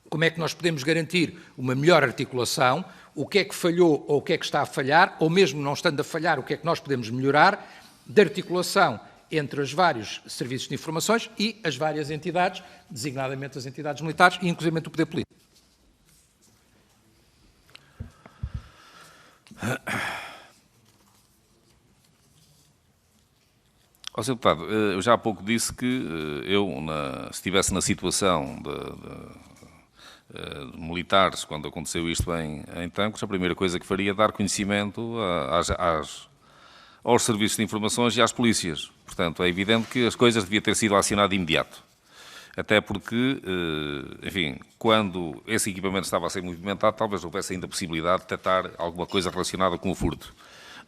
como é que nós podemos garantir uma melhor articulação, o que é que falhou ou o que é que está a falhar, ou mesmo não estando a falhar, o que é que nós podemos melhorar, de articulação entre os vários serviços de informações e as várias entidades, designadamente as entidades militares e inclusive o poder político. Ó, Ó, Sr. Deputado, eu já há pouco disse que eu, se estivesse na situação de militares, quando aconteceu isto em Tancos, a primeira coisa que faria é dar conhecimento aos serviços de informações e às polícias. Portanto, é evidente que as coisas deviam ter sido acionadas de imediato. Até porque, enfim, quando esse equipamento estava a ser movimentado, talvez houvesse ainda a possibilidade de detectar alguma coisa relacionada com o furto.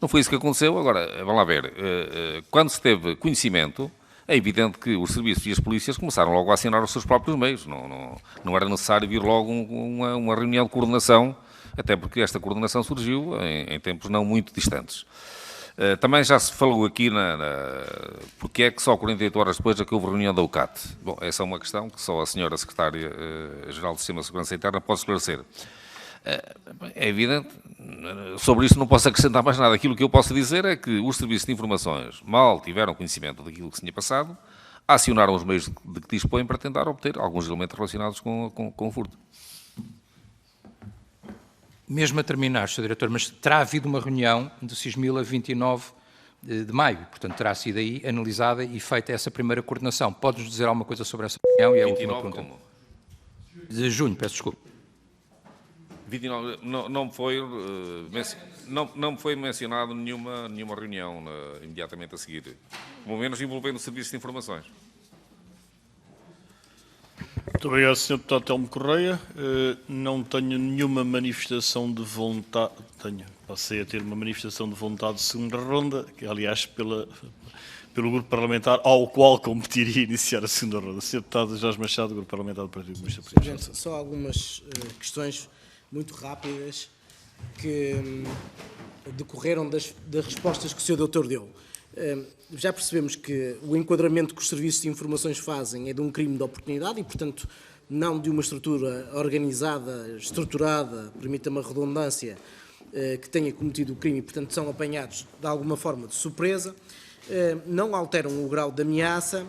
Não foi isso que aconteceu. Agora, vamos lá ver, quando se teve conhecimento, é evidente que os serviços e as polícias começaram logo a acionar os seus próprios meios. Não era necessário vir logo uma reunião de coordenação, até porque esta coordenação surgiu em tempos não muito distantes. Também já se falou aqui porque é que só 48 horas depois é que houve reunião da UCAT. Bom, essa é uma questão que só a senhora Secretária-Geral do Sistema de Segurança Interna pode esclarecer. É evidente, sobre isso não posso acrescentar mais nada. Aquilo que eu posso dizer é que os serviços de informações mal tiveram conhecimento daquilo que se tinha passado, acionaram os meios de que dispõem para tentar obter alguns elementos relacionados com o furto. Mesmo a terminar, Sr. Diretor, mas terá havido uma reunião de 6.000 a 29 de maio, portanto terá sido aí analisada e feita essa primeira coordenação. Pode-nos dizer alguma coisa sobre essa reunião? E a última pergunta. Como? De junho, peço desculpa. 29, não foi mencionado nenhuma reunião imediatamente a seguir, pelo menos envolvendo o Serviço de Informações. Muito obrigado, Sr. Deputado Telmo Correia. Não tenho nenhuma manifestação de vontade. Passei a ter uma manifestação de vontade de segunda ronda, que aliás pelo grupo parlamentar ao qual competiria iniciar a segunda ronda. Sr. Deputado Jorge Machado, grupo parlamentar do Partido Comunista Português. Só algumas questões muito rápidas que decorreram das respostas que o Sr. Doutor deu. Já percebemos que o enquadramento que os serviços de informações fazem é de um crime de oportunidade e, portanto, não de uma estrutura organizada, estruturada, permita-me a redundância, que tenha cometido o crime e, portanto, são apanhados de alguma forma de surpresa. Não alteram o grau de ameaça,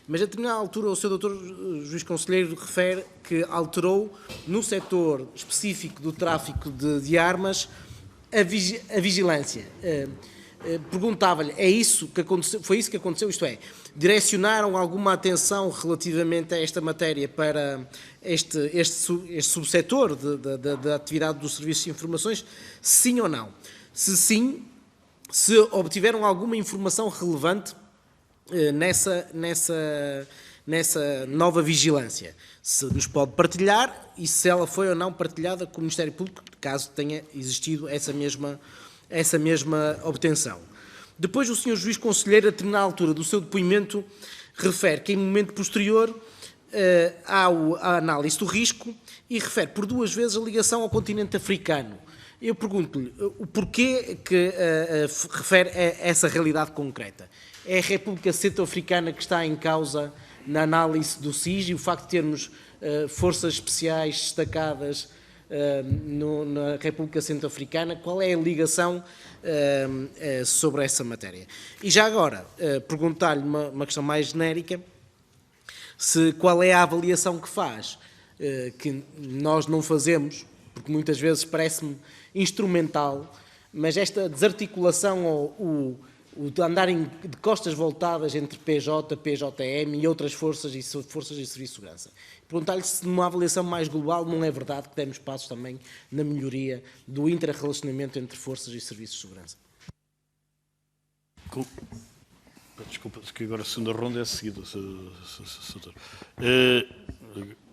mas a determinada altura o Sr. Doutor Juiz Conselheiro refere que alterou no setor específico do tráfico de armas a vigilância. Perguntava-lhe, é isso que aconteceu, foi isso que aconteceu, isto é, direcionaram alguma atenção relativamente a esta matéria para este subsetor da atividade dos serviços de informações, sim ou não? Se sim, se obtiveram alguma informação relevante nessa nova vigilância, se nos pode partilhar e se ela foi ou não partilhada com o Ministério Público, caso tenha existido essa mesma obtenção. Depois o Sr. Juiz Conselheiro, a determinada altura do seu depoimento, refere que em momento posterior há a análise do risco e refere por duas vezes a ligação ao continente africano. Eu pergunto-lhe o porquê que refere a essa realidade concreta. É a República Centro-Africana que está em causa na análise do SIG e o facto de termos forças especiais destacadas na República Centro-Africana, qual é a ligação sobre essa matéria? E já agora, perguntar-lhe uma questão mais genérica, qual é a avaliação que faz, que nós não fazemos, porque muitas vezes parece-me instrumental, mas esta desarticulação ou de andarem de costas voltadas entre PJ, PJM e outras forças e serviços de segurança. Perguntar-lhe se numa avaliação mais global não é verdade que demos passos também na melhoria do intrarrelacionamento entre forças e serviços de segurança. Desculpa, que agora a segunda ronda é seguida, Sr.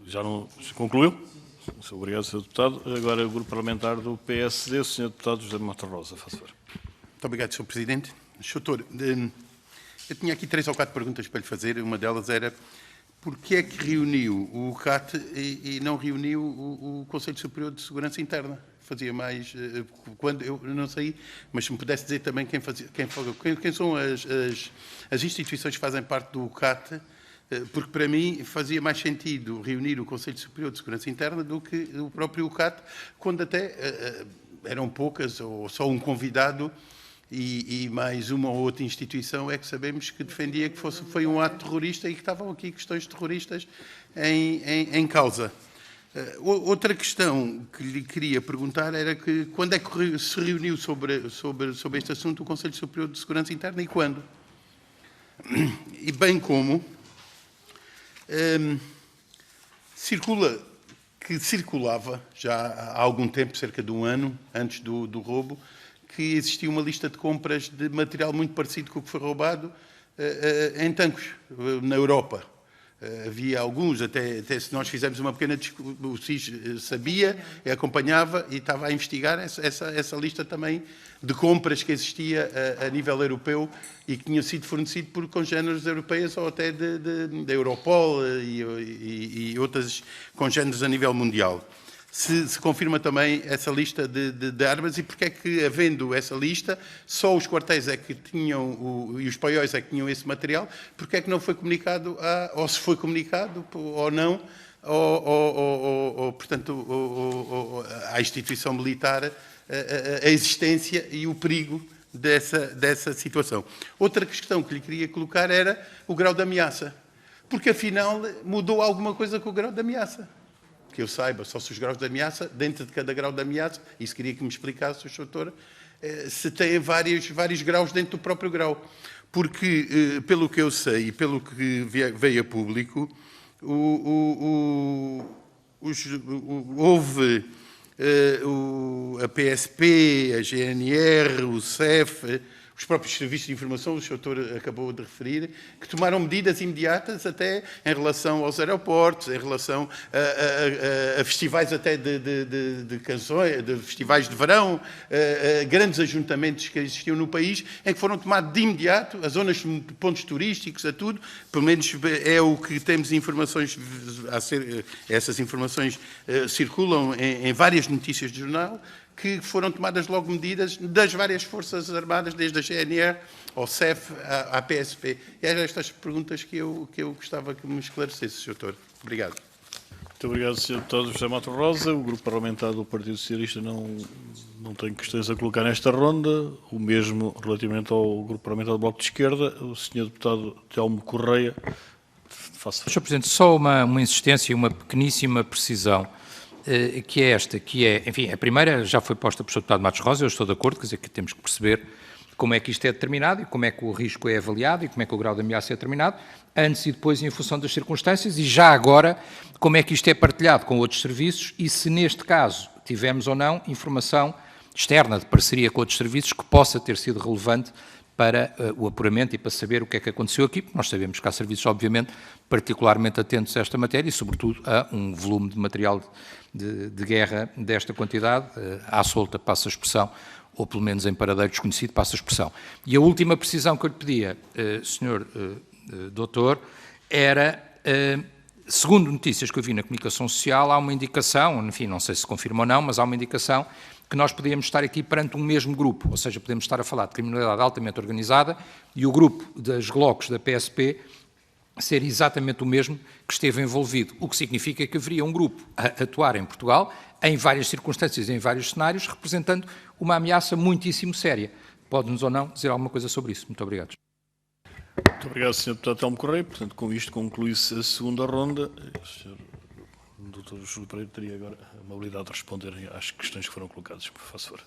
Já não concluiu? Obrigado, Sr. Deputado. Agora o grupo parlamentar do PSD, o Sr. Deputado José Mota Rosa, faz favor. Muito obrigado, Sr. Presidente. Sr. Doutor, eu tinha aqui 3 ou 4 perguntas para lhe fazer. Uma delas era porquê é que reuniu o CAT e não reuniu o Conselho Superior de Segurança Interna? Fazia mais, quando eu não sei, mas se me pudesse dizer também quem são as instituições que fazem parte do CAT, porque para mim fazia mais sentido reunir o Conselho Superior de Segurança Interna do que o próprio CAT, quando até eram poucas ou só um convidado e mais uma ou outra instituição é que sabemos que defendia que foi um ato terrorista e que estavam aqui questões terroristas em causa. Outra questão que lhe queria perguntar era que quando é que se reuniu sobre este assunto o Conselho Superior de Segurança Interna e quando? e bem como circulava já há algum tempo, cerca de um ano antes do roubo, que existia uma lista de compras de material muito parecido com o que foi roubado em Tancos, na Europa. Havia alguns, até se nós fizermos uma pequena discussão, o SIS sabia, acompanhava e estava a investigar essa lista também de compras que existia a nível europeu e que tinha sido fornecido por congêneres europeias ou até da Europol e outras congêneres a nível mundial. Se confirma também essa lista de armas e porque é que, havendo essa lista, só os quartéis é que tinham, e os paióis é que tinham esse material, porque é que não foi comunicado, ou se foi comunicado ou não, portanto, à instituição militar a existência e o perigo dessa situação. Outra questão que lhe queria colocar era o grau de ameaça, porque afinal mudou alguma coisa com o grau de ameaça. Que eu saiba, só se os graus de ameaça, dentro de cada grau de ameaça, isso queria que me explicasse, Sr. Doutor, se tem vários graus dentro do próprio grau. Porque, pelo que eu sei e pelo que veio a público, houve a PSP, a GNR, o CEF, os próprios serviços de informação, o Sr. Doutor acabou de referir, que tomaram medidas imediatas até em relação aos aeroportos, em relação a festivais até de canções, de festivais de verão, grandes ajuntamentos que existiam no país, em que foram tomados de imediato, as zonas de pontos turísticos, a tudo, pelo menos é o que temos informações, essas informações circulam em várias notícias de jornal, que foram tomadas logo medidas das várias Forças Armadas, desde a GNR ao CEF, à PSP. E eram estas perguntas que eu gostava que me esclarecesse, Sr. Doutor. Obrigado. Muito obrigado, Sr. Deputado José Mato Rosa. O Grupo Parlamentar do Partido Socialista não tem questões a colocar nesta ronda. O mesmo relativamente ao Grupo Parlamentar do Bloco de Esquerda. O Sr. Deputado Telmo Correia. Sr. Presidente, só uma insistência e uma pequeníssima precisão. Que é esta, que é, enfim, a primeira já foi posta pelo Sr. Deputado Matos Rosa, eu estou de acordo, quer dizer que temos que perceber como é que isto é determinado e como é que o risco é avaliado e como é que o grau de ameaça é determinado, antes e depois em função das circunstâncias e já agora como é que isto é partilhado com outros serviços e se neste caso tivemos ou não informação externa de parceria com outros serviços que possa ter sido relevante para o apuramento e para saber o que é que aconteceu aqui, porque nós sabemos que há serviços, obviamente, particularmente atentos a esta matéria e, sobretudo, a um volume de material de guerra desta quantidade, à solta, passa a expressão, ou pelo menos em paradeiro desconhecido, passa a expressão. E a última precisão que eu lhe pedia, Sr. Doutor, era, segundo notícias que eu vi na comunicação social, há uma indicação, enfim, não sei se confirma ou não, mas há uma indicação que nós podíamos estar aqui perante um mesmo grupo, ou seja, podemos estar a falar de criminalidade altamente organizada e o grupo das GLOCs da PSP ser exatamente o mesmo que esteve envolvido, o que significa que haveria um grupo a atuar em Portugal, em várias circunstâncias, em vários cenários, representando uma ameaça muitíssimo séria. Pode-nos ou não dizer alguma coisa sobre isso? Muito obrigado. Muito obrigado, Sr. Deputado Telmo Correia. Portanto, com isto conclui-se a segunda ronda. O Dr. Júlio Pereira teria agora a amabilidade de responder às questões que foram colocadas, por favor.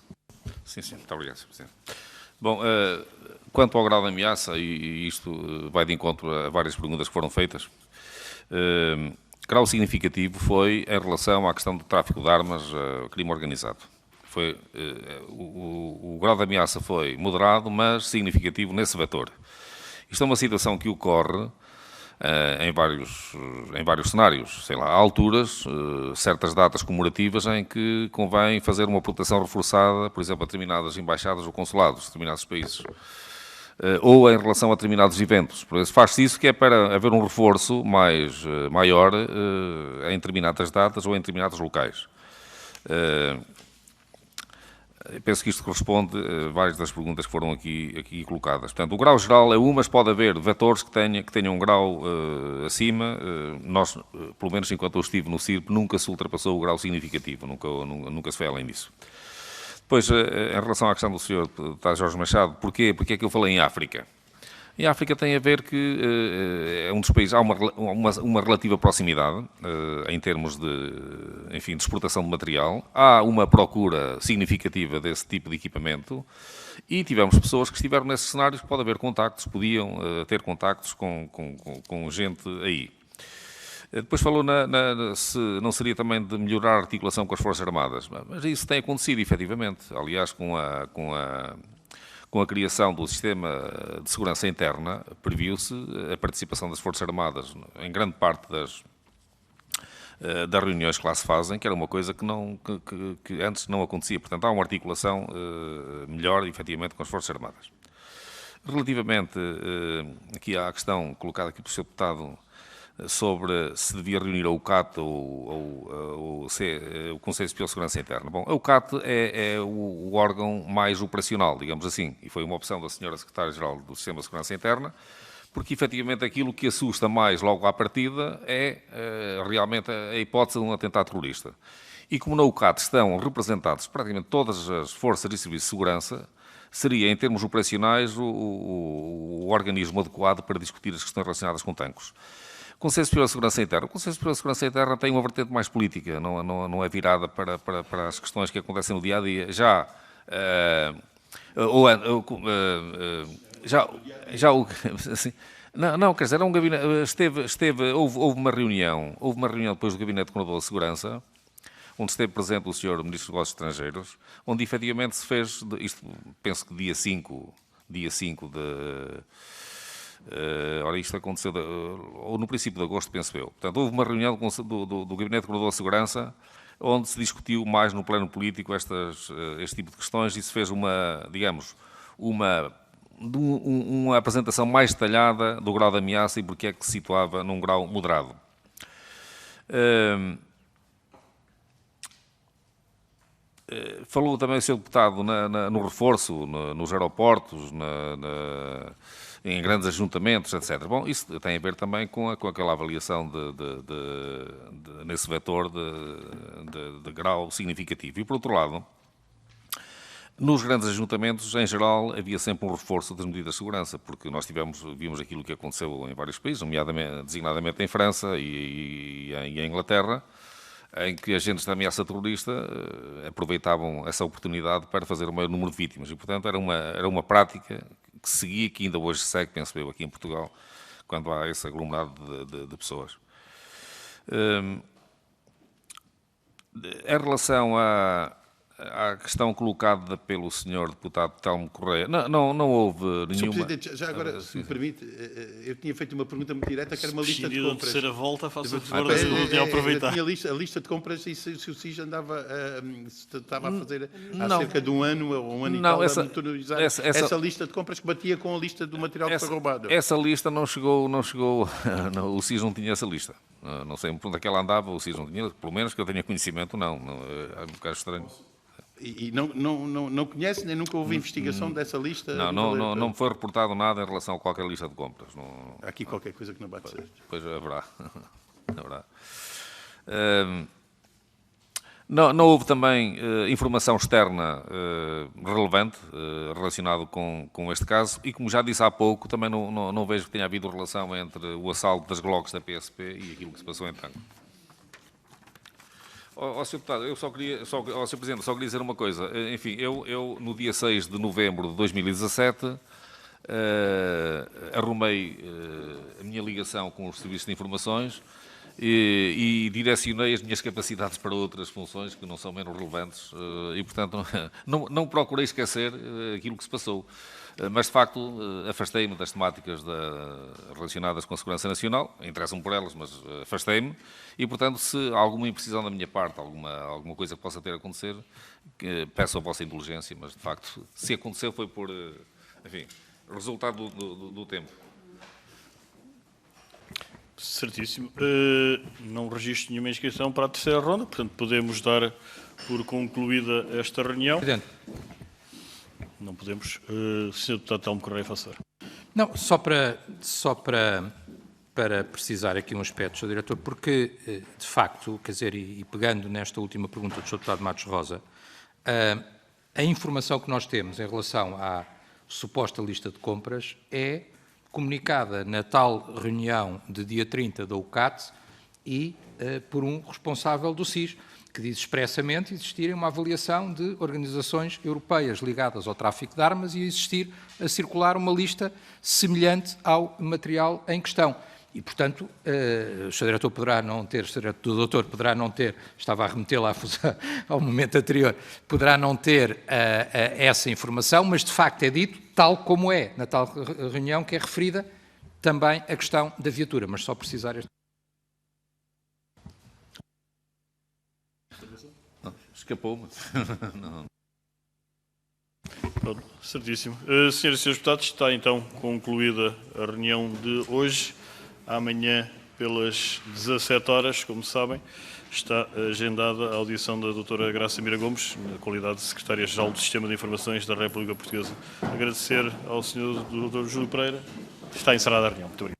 Sim, muito obrigado, Sr. Presidente. Bom, quanto ao grau de ameaça, e isto vai de encontro a várias perguntas que foram feitas, grau significativo foi em relação à questão do tráfico de armas, crime organizado. O grau de ameaça foi moderado, mas significativo nesse vetor. Isto é uma situação que ocorre em vários cenários. Sei lá, há alturas, certas datas comemorativas em que convém fazer uma proteção reforçada, por exemplo, a determinadas embaixadas ou consulados de determinados países, ou em relação a determinados eventos. Por isso, faz-se isso que é para haver um reforço maior em determinadas datas ou em determinados locais. Penso que isto corresponde a várias das perguntas que foram aqui colocadas. Portanto, o grau geral é mas pode haver vetores que tenham um grau acima. Nós, pelo menos enquanto eu estive no CIRP, nunca se ultrapassou o grau significativo, nunca se foi além disso. Depois, em relação à questão do Sr. Deputado Jorge Machado, porquê é que eu falei em África? Em África tem a ver que é um dos países, há uma relativa proximidade em termos de exportação de material. Há uma procura significativa desse tipo de equipamento E tivemos pessoas que estiveram nesses cenários, pode haver contactos, podiam ter contactos com gente aí. Depois falou se não seria também de melhorar a articulação com as Forças Armadas, mas isso tem acontecido, efetivamente. Aliás, com a criação do sistema de segurança interna, previu-se a participação das Forças Armadas em grande parte das reuniões que lá se fazem, que era uma coisa que antes não acontecia. Portanto, há uma articulação melhor, efetivamente, com as Forças Armadas. Relativamente aqui à questão colocada aqui pelo Sr. Deputado sobre se devia reunir a UCAT ou o Conselho Superior de Segurança Interna. Bom, a UCAT é o órgão mais operacional, digamos assim, e foi uma opção da Sra. Secretária-Geral do Sistema de Segurança Interna, porque efetivamente aquilo que assusta mais logo à partida é realmente a hipótese de um atentado terrorista. E como na UCAT estão representados praticamente todas as forças e serviços de segurança, seria, em termos operacionais, o organismo adequado para discutir as questões relacionadas com tanques. O Conselho Superior de Segurança Interna. O Conselho Superior de Segurança Interna tem uma vertente mais política, não é virada para as questões que acontecem no dia-a-dia. Assim, não, quer dizer, era um gabinete, houve uma reunião depois do Gabinete de Coordenador de Segurança, onde esteve presente o Sr. Ministro dos Negócios Estrangeiros, onde efetivamente se fez, isto penso que dia 5 de... ora, isto aconteceu ou no princípio de agosto, penso eu. Portanto, houve uma reunião do Gabinete de Coordenador de Segurança onde se discutiu mais no plano político este tipo de questões e se fez uma apresentação mais detalhada do grau de ameaça e porque é que se situava num grau moderado. Falou também o Sr. Deputado no reforço, nos aeroportos, em grandes ajuntamentos, etc. Bom, isso tem a ver também com aquela avaliação nesse vetor de grau significativo. E, por outro lado, nos grandes ajuntamentos, em geral, havia sempre um reforço das medidas de segurança, porque nós vimos aquilo que aconteceu em vários países, designadamente em França e em Inglaterra, em que agentes da ameaça terrorista aproveitavam essa oportunidade para fazer o maior número de vítimas. E, portanto, era uma prática que seguia, que ainda hoje segue, penso eu, aqui em Portugal, quando há esse aglomerado de pessoas. Em relação à questão colocada pelo Sr. Deputado Telmo Correia, não houve nenhuma... Sr. Presidente, já agora, se me permite, eu tinha feito uma pergunta muito direta, que era uma lista de compras. terceira volta, faça o favor de aproveitar. Eu tinha a lista de compras e se o SIS estava a fazer há cerca de um ano ou um ano e tal, a monitorizar essa lista de compras que batia com a lista do material que foi roubado. Essa lista não chegou o SIS não tinha essa lista. Não sei por onde é que ela andava, o SIS não tinha, pelo menos que eu tenha conhecimento, não. É um bocado estranho. E não conhece, nem nunca houve investigação dessa lista? Não me foi reportado nada em relação a qualquer lista de compras. Há aqui qualquer coisa que não bate certo. Pois haverá. Não houve também informação externa relevante relacionada com este caso e, como já disse há pouco, também não vejo que tenha havido relação entre o assalto das Glocks da PSP e aquilo que se passou em Tango. Sr. Deputado, Sr. Presidente, só queria dizer uma coisa. Enfim, eu no dia 6 de novembro de 2017 arrumei a minha ligação com os serviços de informações e direcionei as minhas capacidades para outras funções que não são menos relevantes e, portanto, não procurei esquecer aquilo que se passou. Mas, de facto, afastei-me das temáticas relacionadas com a segurança nacional, interessam por elas, mas afastei-me, e, portanto, se há alguma imprecisão da minha parte, alguma coisa que possa ter acontecido, peço a vossa indulgência, mas, de facto, se aconteceu foi por, enfim, resultado do tempo. Certíssimo. Não registro nenhuma inscrição para a terceira ronda, portanto, podemos dar por concluída esta reunião. Presidente. Não podemos. Sr. Deputado Telmo Correia, faça. Não, só para precisar aqui um aspecto, Sr. Diretor, porque, de facto, quer dizer, e pegando nesta última pergunta do Sr. Deputado Matos Rosa, a informação que nós temos em relação à suposta lista de compras é comunicada na tal reunião de dia 30 da UCAT e por um responsável do SIS, que diz expressamente existir uma avaliação de organizações europeias ligadas ao tráfico de armas e existir a circular uma lista semelhante ao material em questão. E, portanto, o Sr. Diretor poderá não ter, o Doutor poderá não ter, estava a remetê-la ao momento anterior, poderá não ter essa informação, mas de facto é dito, tal como é na tal reunião que é referida também a questão da viatura, mas só precisar... Escapou-me. Certíssimo. Senhoras e senhores deputados, está então concluída a reunião de hoje. Amanhã, pelas 17 horas, como sabem, está agendada a audição da doutora Graça Mira Gomes, na qualidade de Secretária-Geral do Sistema de Informações da República Portuguesa. Agradecer ao senhor Dr. Júlio Pereira. Está encerrada a reunião. Muito obrigado.